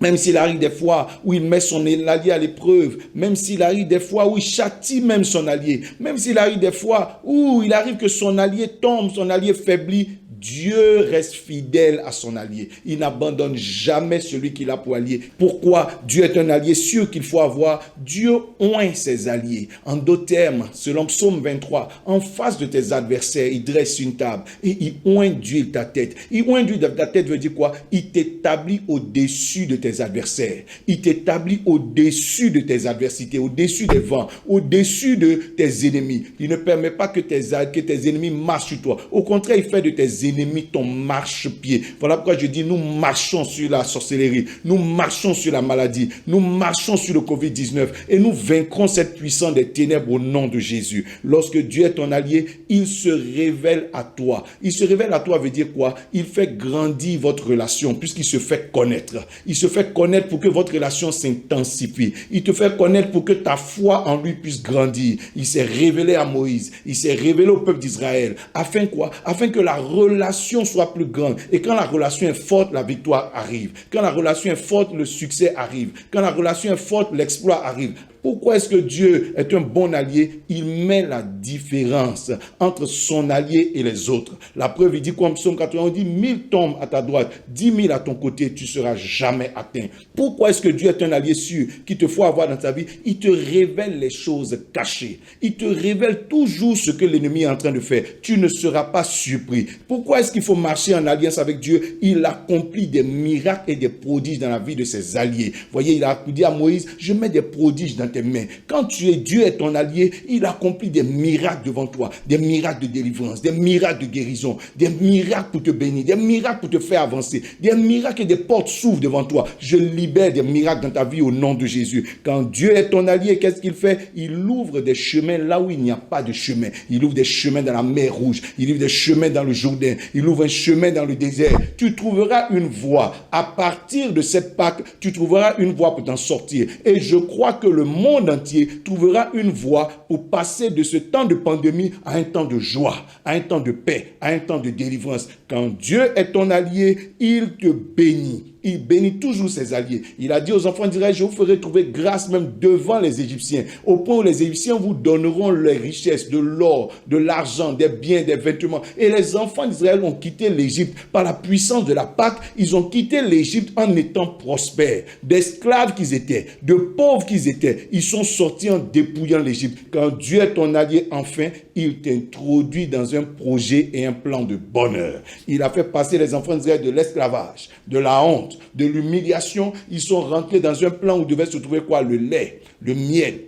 même s'il arrive des fois où il met son allié à l'épreuve, même s'il arrive des fois où il châtie même son allié, même s'il arrive des fois où il arrive que son allié tombe, son allié faiblit, Dieu reste fidèle à son allié. Il n'abandonne jamais celui qu'il a pour allié. Pourquoi? Dieu est un allié sûr qu'il faut avoir. Dieu oint ses alliés. En d'autres termes, selon Psaume 23, en face de tes adversaires, il dresse une table et il oint d'huile ta tête. Il oint d'huile ta tête veut dire quoi? Il t'établit au-dessus de tes adversaires. Il t'établit au-dessus de tes adversités, au-dessus des vents, au-dessus de tes ennemis. Il ne permet pas que tes ennemis marchent sur toi. Au contraire, il fait de tes ennemis ton marchepied. Voilà pourquoi je dis, nous marchons sur la sorcellerie, nous marchons sur la maladie, nous marchons sur le Covid-19 et nous vaincrons cette puissance des ténèbres au nom de Jésus. Lorsque Dieu est ton allié, il se révèle à toi. Il se révèle à toi veut dire quoi? Il fait grandir votre relation puisqu'il se fait connaître. Il se fait connaître pour que votre relation s'intensifie. Il te fait connaître pour que ta foi en lui puisse grandir. Il s'est révélé à Moïse. Il s'est révélé au peuple d'Israël. Afin quoi? Afin que la relation soit plus grande. Et quand la relation est forte, la victoire arrive. Quand la relation est forte, le succès arrive. Quand la relation est forte, l'exploit arrive. Pourquoi est-ce que Dieu est un bon allié? Il met la différence entre son allié et les autres. La preuve, il dit comme Psaume 80, on dit 1000 tombent à ta droite, 10 000 à ton côté, tu ne seras jamais atteint. Pourquoi est-ce que Dieu est un allié sûr qu'il te faut avoir dans ta vie? Il te révèle les choses cachées. Il te révèle toujours ce que l'ennemi est en train de faire. Tu ne seras pas surpris. Pourquoi est-ce qu'il faut marcher en alliance avec Dieu? Il accomplit des miracles et des prodiges dans la vie de ses alliés. Voyez, il a dit à Moïse, je mets des prodiges dans tes mains. Quand Dieu est ton allié, il accomplit des miracles devant toi, des miracles de délivrance, des miracles de guérison, des miracles pour te bénir, des miracles pour te faire avancer, des miracles et des portes s'ouvrent devant toi. Je libère des miracles dans ta vie au nom de Jésus. Quand Dieu est ton allié, qu'est-ce qu'il fait? Il ouvre des chemins là où il n'y a pas de chemin. Il ouvre des chemins dans la mer Rouge, il ouvre des chemins dans le Jourdain, il ouvre un chemin dans le désert. Tu trouveras une voie. À partir de cette Pâque, tu trouveras une voie pour t'en sortir. Et je crois que le monde entier trouvera une voie pour passer de ce temps de pandémie à un temps de joie, à un temps de paix, à un temps de délivrance. Quand Dieu est ton allié, il te bénit. Il bénit toujours ses alliés. Il a dit aux enfants d'Israël, je vous ferai trouver grâce même devant les Égyptiens. Au point où les Égyptiens vous donneront les richesses, de l'or, de l'argent, des biens, des vêtements. Et les enfants d'Israël ont quitté l'Égypte par la puissance de la Pâque. Ils ont quitté l'Égypte en étant prospères. D'esclaves qu'ils étaient, de pauvres qu'ils étaient, ils sont sortis en dépouillant l'Égypte. Quand Dieu est ton allié, enfin, il t'introduit dans un projet et un plan de bonheur. Il a fait passer les enfants d'Israël de l'esclavage, de la honte, de l'humiliation. Ils sont rentrés dans un plan où devait se trouver quoi? Le lait, le miel,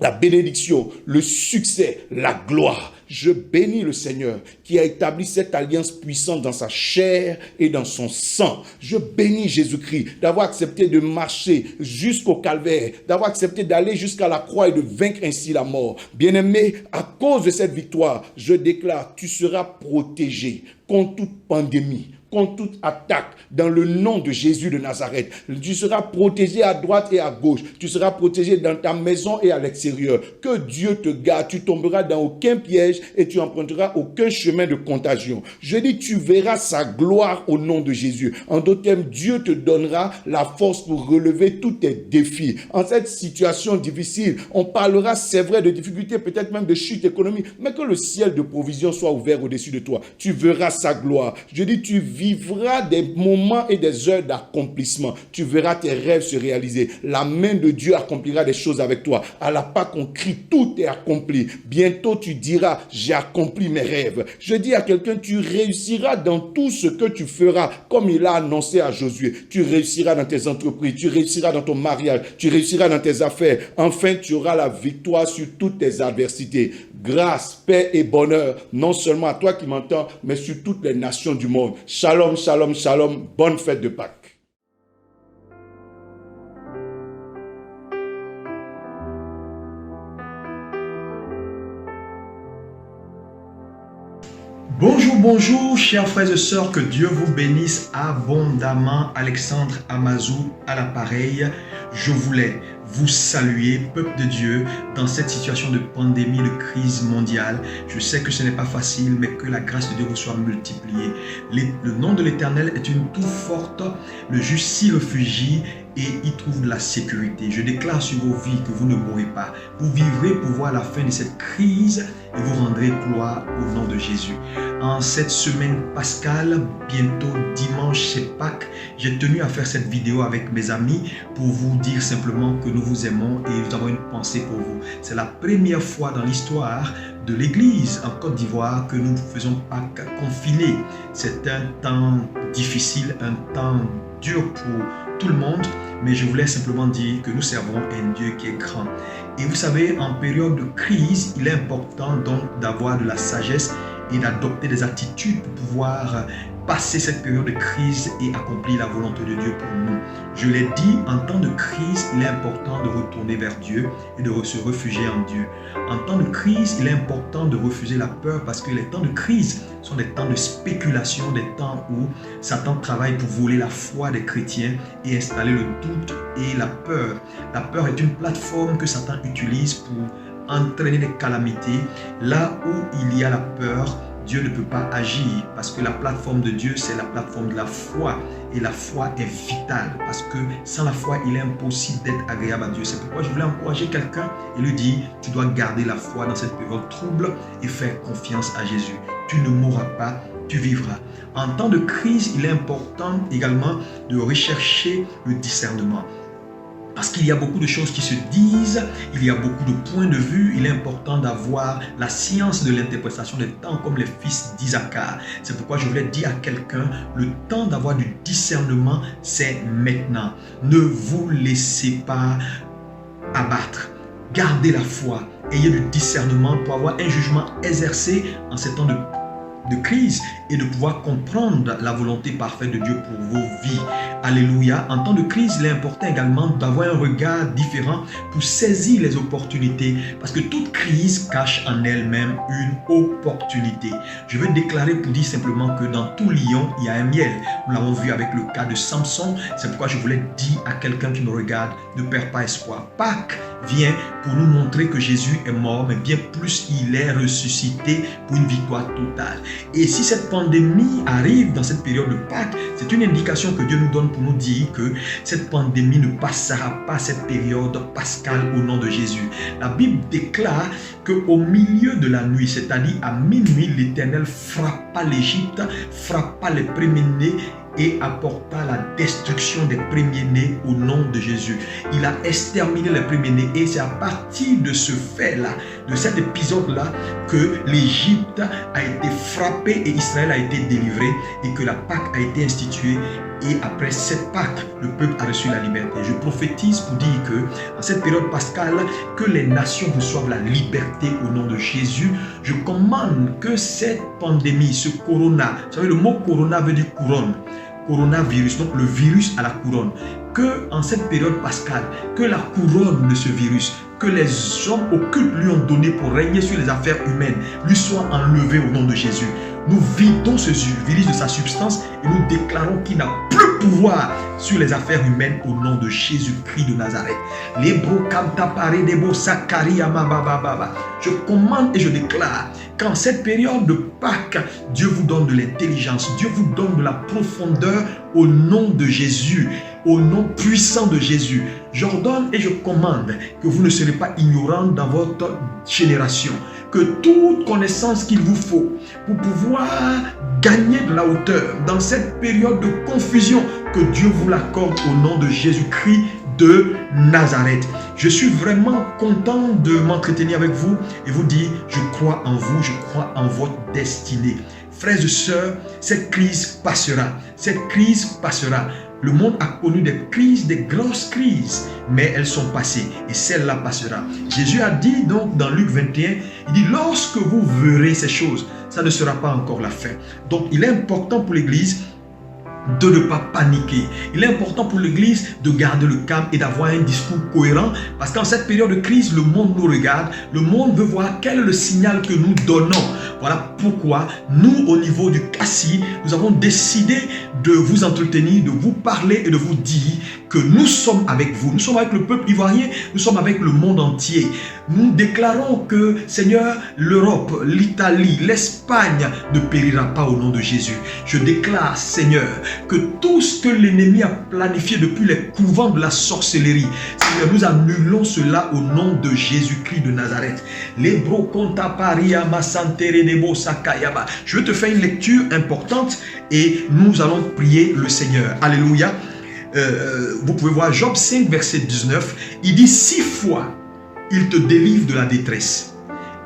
la bénédiction, le succès, la gloire. Je bénis le Seigneur qui a établi cette alliance puissante dans sa chair et dans son sang. Je bénis Jésus-Christ d'avoir accepté de marcher jusqu'au calvaire, d'avoir accepté d'aller jusqu'à la croix et de vaincre ainsi la mort. Bien-aimé, à cause de cette victoire, je déclare, tu seras protégé contre toute pandémie, contre toute attaque, dans le nom de Jésus de Nazareth. Tu seras protégé à droite et à gauche. Tu seras protégé dans ta maison et à l'extérieur. Que Dieu te garde. Tu tomberas dans aucun piège et tu emprunteras aucun chemin de contagion. Je dis, tu verras sa gloire au nom de Jésus. En d'autres termes, Dieu te donnera la force pour relever tous tes défis. En cette situation difficile, on parlera, c'est vrai, de difficultés, peut-être même de chute économique, mais que le ciel de provision soit ouvert au-dessus de toi. Tu verras sa gloire. Je dis, tu vivras des moments et des heures d'accomplissement. Tu verras tes rêves se réaliser. La main de Dieu accomplira des choses avec toi. À la Pâque, on crie, tout est accompli. Bientôt, tu diras, j'ai accompli mes rêves. Je dis à quelqu'un, tu réussiras dans tout ce que tu feras, comme il a annoncé à Josué. Tu réussiras dans tes entreprises, tu réussiras dans ton mariage, tu réussiras dans tes affaires. Enfin, tu auras la victoire sur toutes tes adversités. Grâce, paix et bonheur, non seulement à toi qui m'entends, mais sur toutes les nations du monde. Shalom, shalom, shalom. Bonne fête de Pâques. Bonjour, bonjour, chers frères et sœurs, que Dieu vous bénisse abondamment. Alexandre Amazou à l'appareil. Je voulais vous saluer, peuple de Dieu, dans cette situation de pandémie, de crise mondiale. Je sais que ce n'est pas facile, mais que la grâce de Dieu vous soit multipliée. Le nom de l'Éternel est une tour forte. Le juste s'y réfugie et y trouve de la sécurité. Je déclare sur vos vies que vous ne mourrez pas. Vous vivrez pour voir la fin de cette crise et vous rendrez gloire au nom de Jésus. En cette semaine pascale, bientôt dimanche, c'est Pâques, j'ai tenu à faire cette vidéo avec mes amis pour vous dire simplement que nous vous aimons et nous avons une pensée pour vous. C'est la première fois dans l'histoire de l'Église en Côte d'Ivoire que nous faisons Pâques confinés. C'est un temps difficile, un temps dur pour tout le monde, mais je voulais simplement dire que nous servons un Dieu qui est grand. Et vous savez, en période de crise, il est important donc d'avoir de la sagesse et d'adopter des attitudes pour pouvoir passer cette période de crise et accomplir la volonté de Dieu pour nous. Je l'ai dit, en temps de crise, il est important de retourner vers Dieu et de se réfugier en Dieu. En temps de crise, il est important de refuser la peur parce que les temps de crise sont des temps de spéculation, des temps où Satan travaille pour voler la foi des chrétiens et installer le doute et la peur. La peur est une plateforme que Satan utilise pour entraîner des calamités. Là où il y a la peur, Dieu ne peut pas agir parce que la plateforme de Dieu, c'est la plateforme de la foi. Et la foi est vitale parce que sans la foi, il est impossible d'être agréable à Dieu. C'est pourquoi je voulais encourager quelqu'un et lui dire, tu dois garder la foi dans cette période trouble et faire confiance à Jésus. Tu ne mourras pas, tu vivras. En temps de crise, il est important également de rechercher le discernement. Parce qu'il y a beaucoup de choses qui se disent, il y a beaucoup de points de vue, il est important d'avoir la science de l'interprétation des temps comme les fils d'Isaacar. C'est pourquoi je voulais dire à quelqu'un, le temps d'avoir du discernement, c'est maintenant. Ne vous laissez pas abattre. gardez la foi, ayez du discernement pour avoir un jugement exercé en ces temps de crise et de pouvoir comprendre la volonté parfaite de Dieu pour vos vies. Alléluia. En temps de crise, il est important également d'avoir un regard différent pour saisir les opportunités, parce que toute crise cache en elle-même une opportunité. Je veux déclarer pour dire simplement que dans tout lion, il y a un miel. Nous l'avons vu avec le cas de Samson. C'est pourquoi je voulais dire à quelqu'un qui me regarde, ne perds pas espoir. Pâques vient pour nous montrer que Jésus est mort, mais bien plus, il est ressuscité pour une victoire totale. Et si cette pandémie arrive dans cette période de Pâques, c'est une indication que Dieu nous donne pour nous dire que cette pandémie ne passera pas cette période pascale au nom de Jésus. La Bible déclare qu'au milieu de la nuit, c'est-à-dire à minuit, l'Éternel frappa l'Égypte, frappa les premiers-nés et apporta la destruction des premiers-nés au nom de Jésus. Il a exterminé les premiers-nés et c'est à partir de ce fait-là, de cet épisode-là, que l'Égypte a été frappée et Israël a été délivré et que la Pâque a été instituée. Et après cette Pâque, le peuple a reçu la liberté. Je prophétise pour dire que, en cette période pascale, que les nations reçoivent la liberté au nom de Jésus. Je commande que cette pandémie, ce corona, vous savez, le mot corona veut dire couronne. Coronavirus, donc le virus à la couronne. Que en cette période pascale, que la couronne de ce virus, que les hommes occultes lui ont donné pour régner sur les affaires humaines, lui soit enlevée au nom de Jésus. Nous vidons ce virus de sa substance et nous déclarons qu'il n'a plus pouvoir sur les affaires humaines au nom de Jésus-Christ de Nazareth. Je commande et je déclare qu'en cette période de Pâques, Dieu vous donne de l'intelligence, Dieu vous donne de la profondeur au nom de Jésus, au nom puissant de Jésus. J'ordonne et je commande que vous ne serez pas ignorants dans votre génération, que toute connaissance qu'il vous faut pour pouvoir gagner de la hauteur dans cette période de confusion, que Dieu vous l'accorde au nom de Jésus-Christ de Nazareth. Je suis vraiment content de m'entretenir avec vous et vous dire, je crois en vous, je crois en votre destinée. Frères et sœurs, cette crise passera. Cette crise passera. Le monde a connu des crises, des grosses crises, mais elles sont passées et celle-là passera. Jésus a dit donc dans Luc 21, il dit, lorsque vous verrez ces choses, ça ne sera pas encore la fin. Donc il est important pour l'Église de ne pas paniquer. Il est important pour l'Église de garder le calme et d'avoir un discours cohérent, parce qu'en cette période de crise, le monde nous regarde, le monde veut voir quel est le signal que nous donnons. Voilà pourquoi nous, au niveau du CACI, nous avons décidé de vous entretenir, de vous parler et de vous dire que nous sommes avec vous. Nous sommes avec le peuple ivoirien, nous sommes avec le monde entier. Nous déclarons que, Seigneur, l'Europe, l'Italie, l'Espagne ne périra pas au nom de Jésus. Je déclare, Seigneur, que tout ce que l'ennemi a planifié depuis les couvents de la sorcellerie, Seigneur, nous annulons cela au nom de Jésus-Christ de Nazareth. Je vais te faire une lecture importante et nous allons prier le Seigneur. Alléluia. Vous pouvez voir Job 5, verset 19. Il dit 6 fois, il te délivre de la détresse.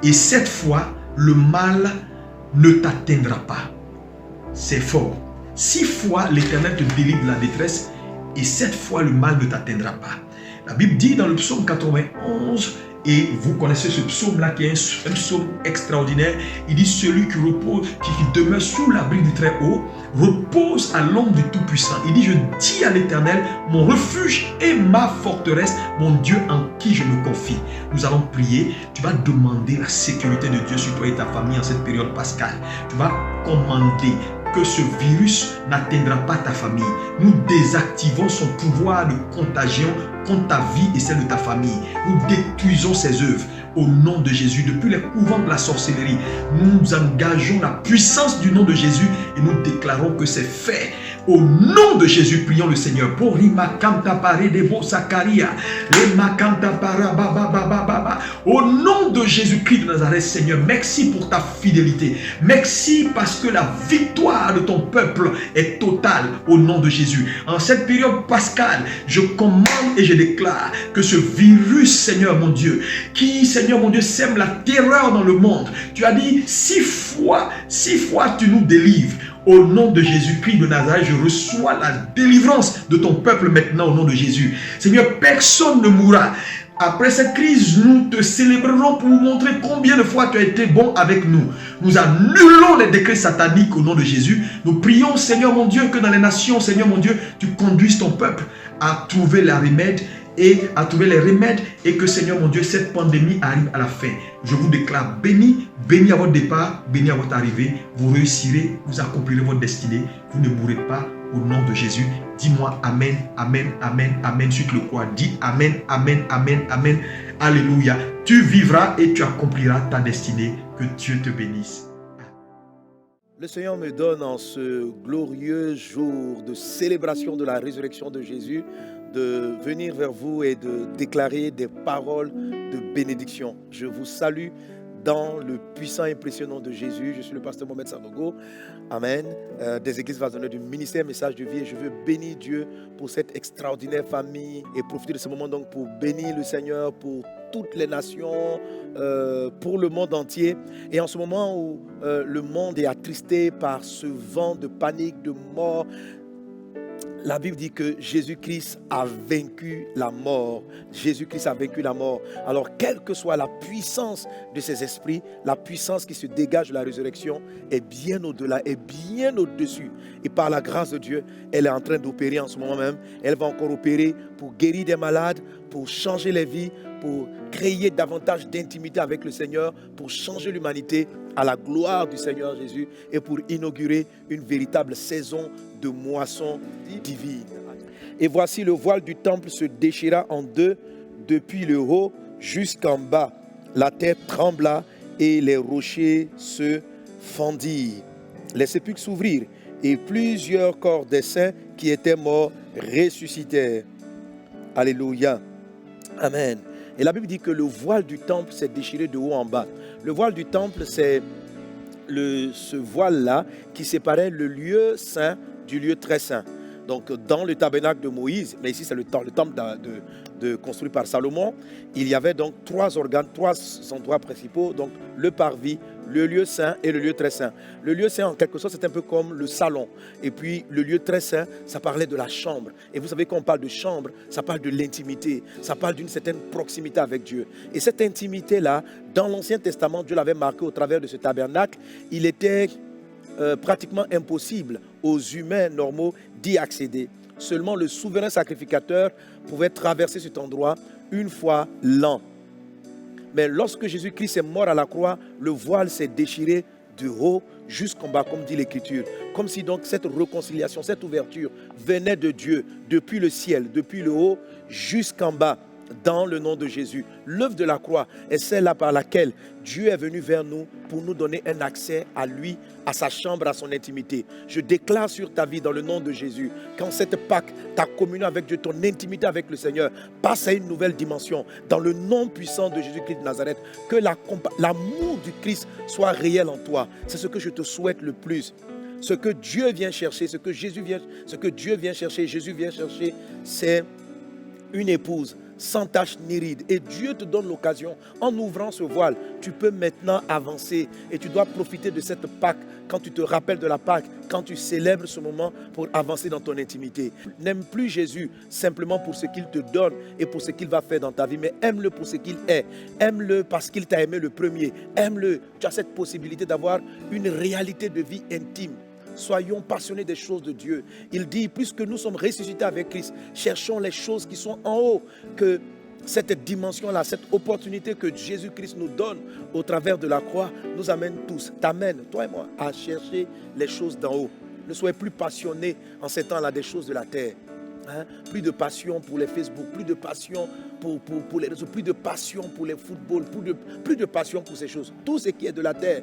Et 7 fois, le mal ne t'atteindra pas. C'est fort. 6 fois, l'Éternel te délivre de la détresse. Et 7 fois, le mal ne t'atteindra pas. La Bible dit dans le psaume 91, et vous connaissez ce psaume-là qui est un psaume extraordinaire. Il dit, celui qui repose, qui demeure sous l'abri du Très-Haut, repose à l'ombre du Tout-Puissant. Il dit, je dis à l'Éternel, mon refuge et ma forteresse, mon Dieu en qui je me confie. Nous allons prier. Tu vas demander la sécurité de Dieu sur toi et ta famille en cette période pascale. Tu vas commander que ce virus n'atteindra pas ta famille. Nous désactivons son pouvoir de contagion contre ta vie et celle de ta famille. Nous détruisons ses œuvres au nom de Jésus. Depuis les couvents de la sorcellerie, nous engageons la puissance du nom de Jésus et nous déclarons que c'est fait. Au nom de Jésus, prions le Seigneur. Au nom de Jésus-Christ de Nazareth, Seigneur, merci pour ta fidélité. Merci parce que la victoire de ton peuple est totale au nom de Jésus. En cette période pascale, je commande et je déclare que ce virus, Seigneur mon Dieu, qui, Seigneur mon Dieu, sème la terreur dans le monde. Tu as dit 6 fois tu nous délivres. Au nom de Jésus-Christ de Nazareth, je reçois la délivrance de ton peuple maintenant au nom de Jésus. Seigneur, personne ne mourra. Après cette crise, nous te célébrerons pour vous montrer combien de fois tu as été bon avec nous. Nous annulons les décrets sataniques au nom de Jésus. Nous prions, Seigneur mon Dieu, que dans les nations, Seigneur mon Dieu, tu conduises ton peuple à trouver les remèdes et que, Seigneur mon Dieu, cette pandémie arrive à la fin. Je vous déclare béni, béni à votre départ, béni à votre arrivée. Vous réussirez, vous accomplirez votre destinée. Vous ne mourrez pas au nom de Jésus. Dis-moi amen, amen, amen, amen. Sur le croix, dis amen, amen, amen, amen. Alléluia. Tu vivras et tu accompliras ta destinée. Que Dieu te bénisse. Le Seigneur me donne en ce glorieux jour de célébration de la résurrection de Jésus de venir vers vous et de déclarer des paroles de bénédiction. Je vous salue dans le puissant et précieux nom de Jésus. Je suis le pasteur Mohamed Sanogo. Amen. Des Églises Vazonnées du ministère Message de Vie. Et je veux bénir Dieu pour cette extraordinaire famille et profiter de ce moment donc pour bénir le Seigneur pour toutes les nations, pour le monde entier. Et en ce moment où le monde est attristé par ce vent de panique, de mort, la Bible dit que Jésus-Christ a vaincu la mort. Jésus-Christ a vaincu la mort. Alors, quelle que soit la puissance de ces esprits, la puissance qui se dégage de la résurrection est bien au-delà, est bien au-dessus. Et par la grâce de Dieu, elle est en train d'opérer en ce moment même. Elle va encore opérer pour guérir des malades, pour changer les vies, pour créer davantage d'intimité avec le Seigneur, pour changer l'humanité à la gloire du Seigneur Jésus et pour inaugurer une véritable saison de moisson divine. Et voici le voile du temple se déchira en deux depuis le haut jusqu'en bas. La terre trembla et les rochers se fendirent. Les sépulcres s'ouvrirent et plusieurs corps des saints qui étaient morts ressuscitèrent. Alléluia. Amen. Et la Bible dit que le voile du temple s'est déchiré de haut en bas. Le voile du temple, c'est ce voile-là qui séparait le lieu saint du lieu très saint. Donc dans le tabernacle de Moïse, mais ici c'est le temple construit par Salomon, il y avait donc trois organes, trois endroits principaux, donc le parvis, le lieu saint et le lieu très saint. Le lieu saint en quelque sorte c'est un peu comme le salon, et puis le lieu très saint ça parlait de la chambre. Et vous savez quand on parle de chambre, ça parle de l'intimité, ça parle d'une certaine proximité avec Dieu. Et cette intimité là, dans l'Ancien Testament, Dieu l'avait marqué au travers de ce tabernacle. Il était pratiquement impossible aux humains normaux d'y accéder. Seulement le souverain sacrificateur pouvait traverser cet endroit une fois l'an. Mais lorsque Jésus-Christ est mort à la croix, le voile s'est déchiré de haut jusqu'en bas, comme dit l'Écriture. Comme si donc cette réconciliation, cette ouverture venait de Dieu, depuis le ciel, depuis le haut jusqu'en bas. Dans le nom de Jésus. L'œuvre de la croix est celle-là par laquelle Dieu est venu vers nous pour nous donner un accès à lui, à sa chambre, à son intimité. Je déclare sur ta vie dans le nom de Jésus qu'en cette Pâque, ta communion avec Dieu, ton intimité avec le Seigneur passe à une nouvelle dimension. Dans le nom puissant de Jésus-Christ de Nazareth, que l'amour du Christ soit réel en toi. C'est ce que je te souhaite le plus. Ce que Dieu vient chercher, ce que Dieu vient chercher, Jésus vient chercher, c'est une épouse sans tache ni ride. Et Dieu te donne l'occasion, en ouvrant ce voile, tu peux maintenant avancer et tu dois profiter de cette Pâque quand tu te rappelles de la Pâque, quand tu célèbres ce moment pour avancer dans ton intimité. N'aime plus Jésus simplement pour ce qu'il te donne et pour ce qu'il va faire dans ta vie, mais aime-le pour ce qu'il est. Aime-le parce qu'il t'a aimé le premier. Aime-le. Tu as cette possibilité d'avoir une réalité de vie intime. Soyons passionnés des choses de Dieu. Il dit, puisque nous sommes ressuscités avec Christ, cherchons les choses qui sont en haut. Que cette dimension-là, cette opportunité que Jésus-Christ nous donne au travers de la croix, nous amène tous, t'amène, toi et moi, à chercher les choses d'en haut. Ne soyez plus passionnés en ces temps-là des choses de la terre. Plus de passion pour les Facebook, plus de passion pour les réseaux, plus de passion pour les footballs, plus de passion pour ces choses. Tout ce qui est de la terre.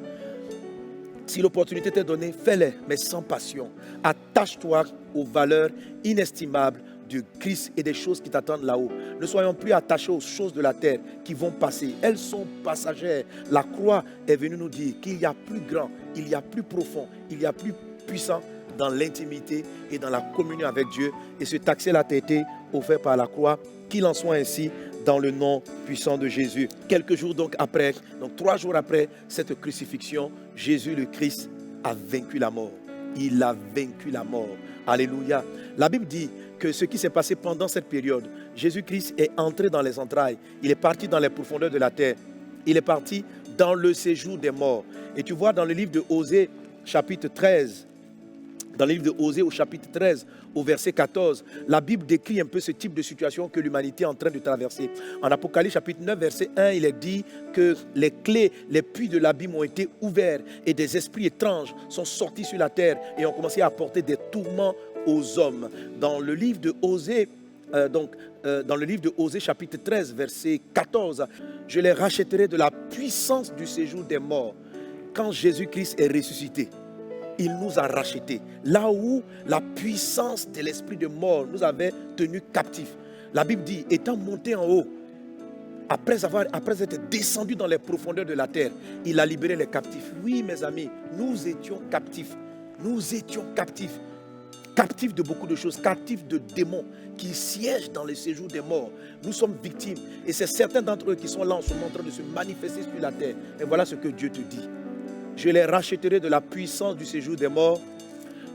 Si l'opportunité t'est donnée, fais-les, mais sans passion. Attache-toi aux valeurs inestimables du Christ et des choses qui t'attendent là-haut. Ne soyons plus attachés aux choses de la terre qui vont passer. Elles sont passagères. La croix est venue nous dire qu'il y a plus grand, il y a plus profond, il y a plus puissant dans l'intimité et dans la communion avec Dieu. Et ce accès-là t'a été offert par la croix. Qu'il en soit ainsi dans le nom puissant de Jésus. Quelques jours donc après, donc 3 jours après cette crucifixion, Jésus le Christ a vaincu la mort. Il a vaincu la mort. Alléluia. La Bible dit que ce qui s'est passé pendant cette période, Jésus-Christ est entré dans les entrailles. Il est parti dans les profondeurs de la terre. Il est parti dans le séjour des morts. Et tu vois dans le livre de Osée, chapitre 13, dans le livre de Osée au chapitre 13, au verset 14, la Bible décrit un peu ce type de situation que l'humanité est en train de traverser. En Apocalypse chapitre 9, verset 1, il est dit que les clés, les puits de l'abîme ont été ouverts et des esprits étranges sont sortis sur la terre et ont commencé à apporter des tourments aux hommes. Dans le livre de Osée, dans le livre de Osée chapitre 13, verset 14, je les rachèterai de la puissance du séjour des morts. Quand Jésus-Christ est ressuscité, il nous a rachetés. Là où la puissance de l'esprit de mort nous avait tenus captifs. La Bible dit, étant monté en haut, après être descendu dans les profondeurs de la terre, il a libéré les captifs. Oui, mes amis, nous étions captifs. Nous étions captifs. Captifs de beaucoup de choses, captifs de démons qui siègent dans le séjour des morts. Nous sommes victimes. Et c'est certains d'entre eux qui sont là en ce moment en train de se manifester sur la terre. Et voilà ce que Dieu te dit. Je les rachèterai de la puissance du séjour des morts.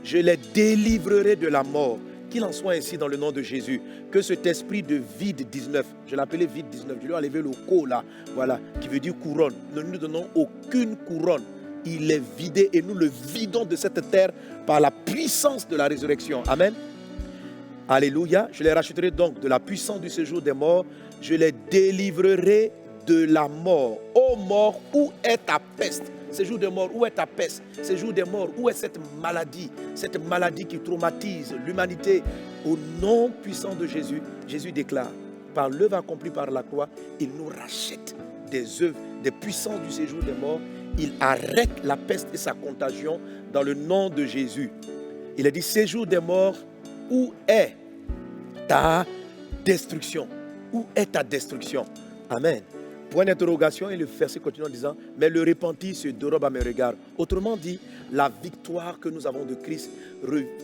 Je les délivrerai de la mort. Qu'il en soit ainsi dans le nom de Jésus. Que cet esprit de vide 19, je l'appelais vide 19, je lui ai enlevé le co là, voilà, qui veut dire couronne. Ne nous donnons aucune couronne. Il est vidé et nous le vidons de cette terre par la puissance de la résurrection. Amen. Alléluia. Je les rachèterai donc de la puissance du séjour des morts. Je les délivrerai de la mort. Ô mort, où est ta peste? Séjour des morts, où est ta peste? Séjour des morts, où est cette maladie qui traumatise l'humanité? Au nom puissant de Jésus, Jésus déclare, par l'œuvre accomplie par la croix, il nous rachète des œuvres, des puissances du séjour des morts. Il arrête la peste et sa contagion dans le nom de Jésus. Il a dit, séjour des morts, où est ta destruction? Où est ta destruction? Amen. Point d'interrogation, et le verset continue en disant, mais le repenti se dérobe à mes regards. Autrement dit, la victoire que nous avons de Christ,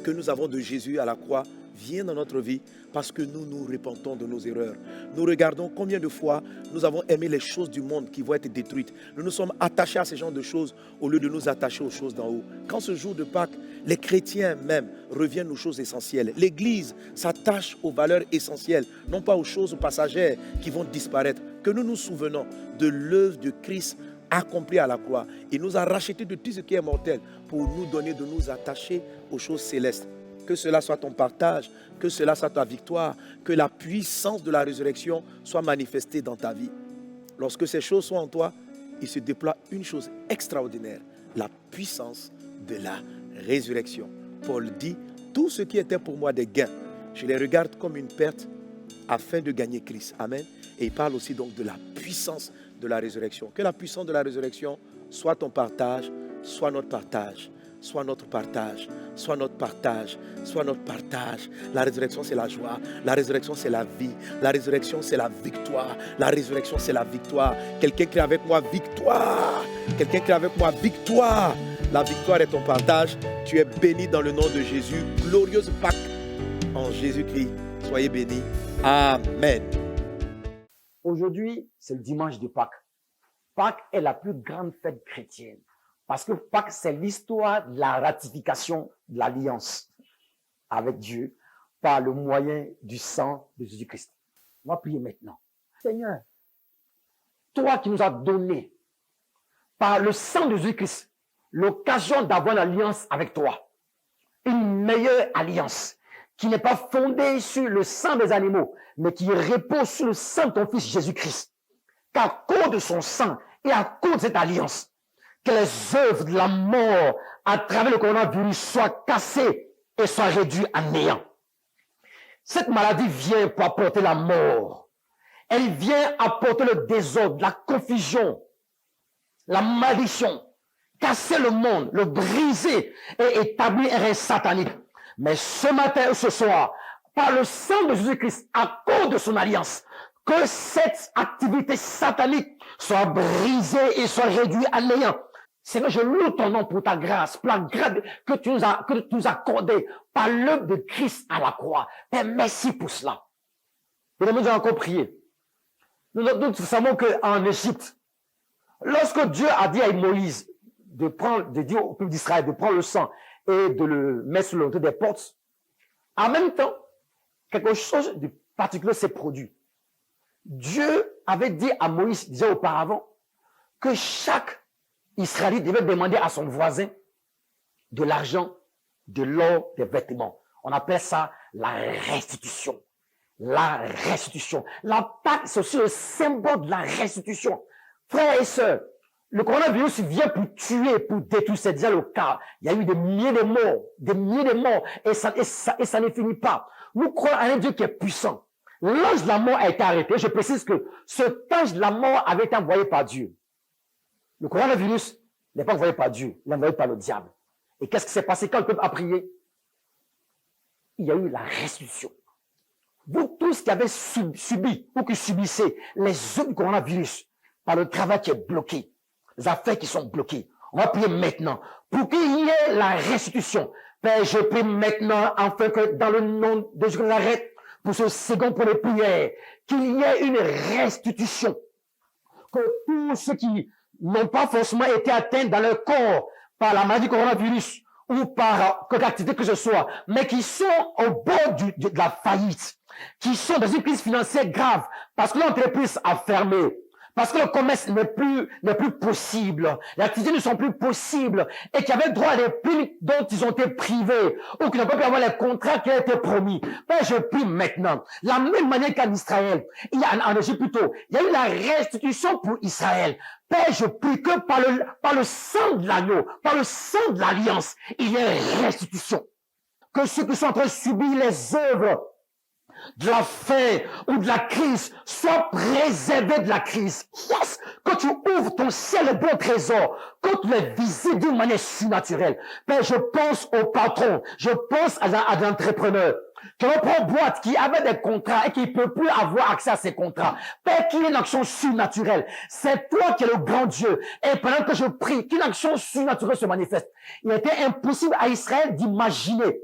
que nous avons de Jésus à la croix, vient dans notre vie parce que nous nous repentons de nos erreurs. Nous regardons combien de fois nous avons aimé les choses du monde qui vont être détruites. Nous nous sommes attachés à ces genres de choses au lieu de nous attacher aux choses d'en haut. Quand ce jour de Pâques, les chrétiens même reviennent aux choses essentielles. L'Église s'attache aux valeurs essentielles, non pas aux choses passagères qui vont disparaître. Que nous nous souvenons de l'œuvre de Christ accomplie à la croix. Il nous a rachetés de tout ce qui est mortel pour nous donner de nous attacher aux choses célestes. Que cela soit ton partage, que cela soit ta victoire, que la puissance de la résurrection soit manifestée dans ta vie. Lorsque ces choses sont en toi, il se déploie une chose extraordinaire, la puissance de la résurrection. Paul dit, tout ce qui était pour moi des gains, je les regarde comme une perte afin de gagner Christ. Amen. Et il parle aussi donc de la puissance de la résurrection. Que la puissance de la résurrection soit ton partage, soit notre partage. Soit notre partage, soit notre partage, soit notre partage. La résurrection, c'est la joie. La résurrection, c'est la vie. La résurrection, c'est la victoire. La résurrection, c'est la victoire. Quelqu'un crie avec moi, victoire. Quelqu'un crie avec moi, victoire. La victoire est ton partage. Tu es béni dans le nom de Jésus. Glorieuse Pâques en Jésus-Christ. Soyez bénis. Amen. Aujourd'hui, c'est le dimanche de Pâques. Pâques est la plus grande fête chrétienne. Parce que Pâques, c'est l'histoire de la ratification de l'alliance avec Dieu par le moyen du sang de Jésus-Christ. On va prier maintenant. Seigneur, toi qui nous as donné par le sang de Jésus-Christ l'occasion d'avoir l'alliance avec toi, une meilleure alliance qui n'est pas fondée sur le sang des animaux, mais qui repose sur le sang de ton Fils Jésus-Christ. Qu'à cause de son sang et à cause de cette alliance, que les œuvres de la mort à travers le coronavirus soient cassées et soient réduites à néant. Cette maladie vient pour apporter la mort. Elle vient apporter le désordre, la confusion, la malédiction, casser le monde, le briser et établir un règne satanique. Mais ce matin ou ce soir, par le sang de Jésus-Christ, à cause de son alliance, que cette activité satanique soit brisée et soit réduite à néant. Seigneur, je loue ton nom pour ta grâce, pour la grâce que tu nous as accordée par l'œuvre de Christ à la croix. Père, merci pour cela. Et nous avons encore prié. Nous savons qu'en Égypte, lorsque Dieu a dit à Moïse de dire au peuple d'Israël de prendre le sang et de le mettre sur l'entrée des portes, en même temps, quelque chose de particulier s'est produit. Dieu avait dit à Moïse déjà auparavant que chaque Israélite devait demander à son voisin de l'argent, de l'or, des vêtements. On appelle ça la restitution. La restitution. La Pâque, c'est aussi le symbole de la restitution. Frères et sœurs, le coronavirus vient pour tuer, pour détruire. C'est déjà le cas. Il y a eu des milliers de morts, et ça ne finit pas. Nous croyons à un Dieu qui est puissant. L'ange de la mort a été arrêté. Je précise que cet ange de la mort avait été envoyé par Dieu. Le coronavirus n'est pas envoyé par Dieu, il est envoyé par le diable. Et qu'est-ce qui s'est passé quand le peuple a prié? Il y a eu la restitution. Vous tous qui avez subi ou qui subissez les œuvres du coronavirus par le travail qui est bloqué, les affaires qui sont bloquées, on va prier maintenant pour qu'il y ait la restitution. Père, je prie maintenant afin que dans le nom de Jésus, j'arrête pour ce second pour les prières, qu'il y ait une restitution. Que tous ceux qui n'ont pas forcément été atteints dans leur corps par la maladie du coronavirus ou par quelque activité que ce soit, mais qui sont au bord de la faillite, qui sont dans une crise financière grave, parce que l'entreprise a fermé, parce que le commerce n'est plus possible, les activités ne sont plus possibles, et qui avaient droit à des primes dont ils ont été privés, ou qui n'ont pas pu avoir les contrats qui ont été promis. Ben, je prie maintenant, la même manière qu'en Israël, en Égypte plutôt, il y a eu la restitution pour Israël. Père, je prie que par le sang de l'agneau, par le sang de l'alliance, il y ait restitution. Que ceux qui sont en train de subir les œuvres de la faim ou de la crise soient préservés de la crise. Yes! Quand tu ouvres ton ciel et bon trésor, quand tu es visé d'une manière surnaturelle, Père, je pense au patron, je pense à l'entrepreneur qui reprend boîte, qui avait des contrats et qui ne peut plus avoir accès à ces contrats. Père, qu'il y ait une action surnaturelle. C'est toi qui es le grand Dieu. Et pendant que je prie, qu'une action surnaturelle se manifeste. Il était impossible à Israël d'imaginer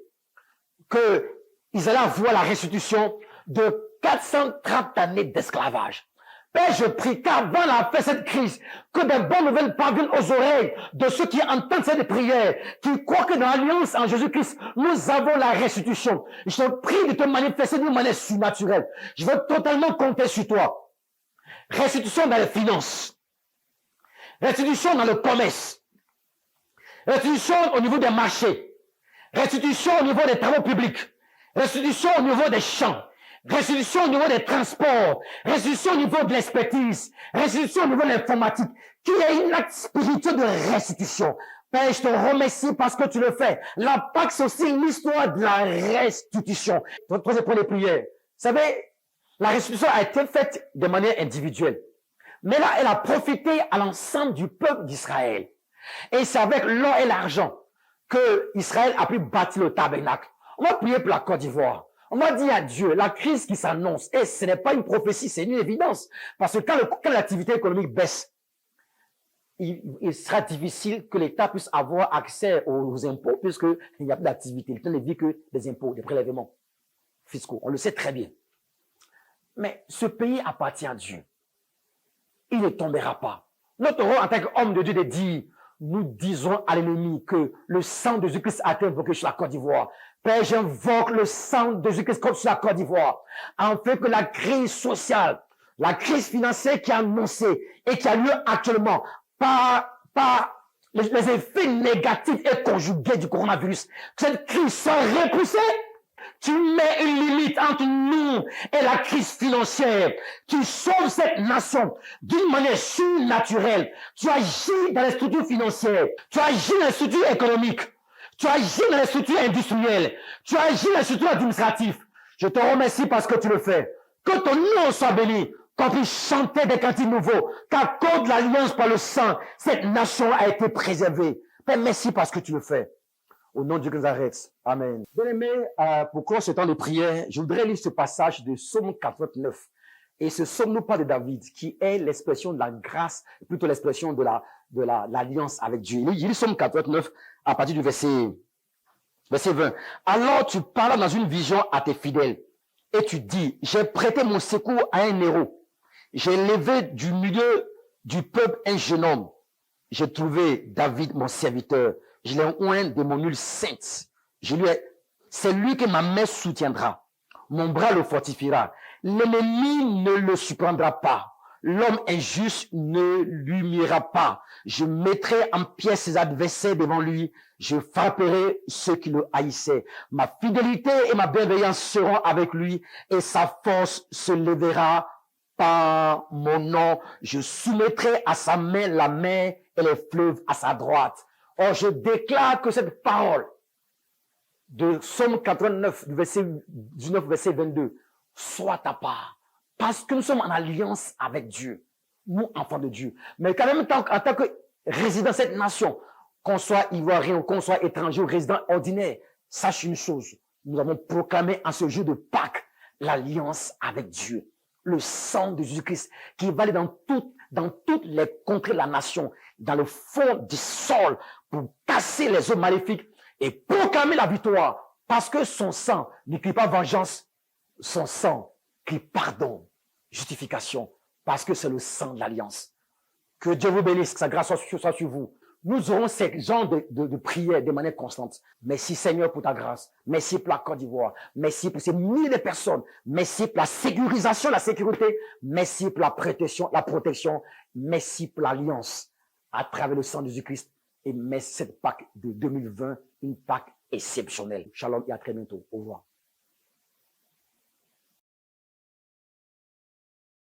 qu'ils allaient avoir la restitution de 430 années d'esclavage. Père, je prie qu'avant la fin de cette crise, que des bonnes nouvelles parviennent aux oreilles de ceux qui entendent cette prière, qui croient que dans l'alliance en Jésus-Christ, nous avons la restitution. Je te prie de te manifester d'une manière surnaturelle. Je veux totalement compter sur toi. Restitution dans les finances. Restitution dans le commerce. Restitution au niveau des marchés. Restitution au niveau des travaux publics. Restitution au niveau des champs. Restitution au niveau des transports, restitution au niveau de l'expertise, restitution au niveau de l'informatique, qu'il y ait une acte spirituel de restitution. Père, je te remercie parce que tu le fais. La Pâque, c'est aussi l'histoire de la restitution. Troisième point de prière. Vous savez, la restitution a été faite de manière individuelle. Mais là, elle a profité à l'ensemble du peuple d'Israël. Et c'est avec l'or et l'argent que Israël a pu bâtir le tabernacle. On va prier pour la Côte d'Ivoire. On va dire à Dieu, la crise qui s'annonce, et ce n'est pas une prophétie, c'est une évidence. Parce que quand l'activité économique baisse, il sera difficile que l'État puisse avoir accès aux impôts, puisqu'il n'y a plus d'activité. L'État ne vit que des impôts, des prélèvements fiscaux. On le sait très bien. Mais ce pays appartient à Dieu. Il ne tombera pas. Notre rôle en tant qu'homme de Dieu de dire, nous disons à l'ennemi que le sang de Jésus-Christ a été invoqué sur la Côte d'Ivoire. Père, j'invoque le sang de Jésus-Christ contre la Côte d'Ivoire, afin que la crise sociale, la crise financière qui est annoncée et qui a lieu actuellement par les effets négatifs et conjugués du coronavirus, que cette crise soit repoussée. Tu mets une limite entre nous et la crise financière. Tu sauves cette nation d'une manière surnaturelle. Tu agis dans les structures financières. Tu agis dans les structures économiques. Tu agis dans les structures industrielles. Tu agis dans les structures administratives. Je te remercie parce que tu le fais. Que ton nom soit béni. Qu'on puisse chanter des cantiques nouveaux. Qu'à cause de l'alliance par le sang, cette nation a été préservée. Père, merci parce que tu le fais. Au nom de Dieu que nous arrête. Amen. Bien-aimé, pour clore ce temps de prière, je voudrais lire ce passage de Psaume 89. Et ce psaume nous parle de David, qui est l'expression de la grâce, plutôt l'expression de l'alliance avec Dieu. Il lit Psaume 89 à partir du verset 20. Alors tu parles dans une vision à tes fidèles et tu dis, j'ai prêté mon secours à un héros. J'ai levé du milieu du peuple un jeune homme. J'ai trouvé David, mon serviteur. Je l'ai oint de mon huile sainte. C'est lui que ma main soutiendra. Mon bras le fortifiera. L'ennemi ne le surprendra pas. L'homme injuste ne lui nuira pas. Je mettrai en pièces ses adversaires devant lui. Je frapperai ceux qui le haïssaient. Ma fidélité et ma bienveillance seront avec lui et sa force se lèvera par mon nom. Je soumettrai à sa main la mer et les fleuves à sa droite. Or, je déclare que cette parole de Psaume 89, du verset 19, verset 22, soit ta part. Parce que nous sommes en alliance avec Dieu, nous, enfants de Dieu. Mais quand même, en tant que résident de cette nation, qu'on soit ivoirien ou qu'on soit étranger ou résident ordinaire, sache une chose, nous avons proclamé en ce jour de Pâques l'alliance avec Dieu. Le sang de Jésus-Christ qui va aller dans toutes les contrées de la nation, dans le fond du sol, pour casser les eaux maléfiques et proclamer la victoire. Parce que son sang ne crie pas vengeance, son sang crie pardon, justification, parce que c'est le sang de l'alliance. Que Dieu vous bénisse, que sa grâce soit sur vous. Nous aurons ce genre de prière de manière constante. Merci Seigneur pour ta grâce. Merci pour la Côte d'Ivoire. Merci pour ces milliers de personnes. Merci pour la sécurisation, la sécurité. Merci pour la protection. Merci pour l'alliance à travers le sang de Jésus-Christ. Et merci cette Pâques de 2020, une Pâques exceptionnelle. Shalom et à très bientôt. Au revoir.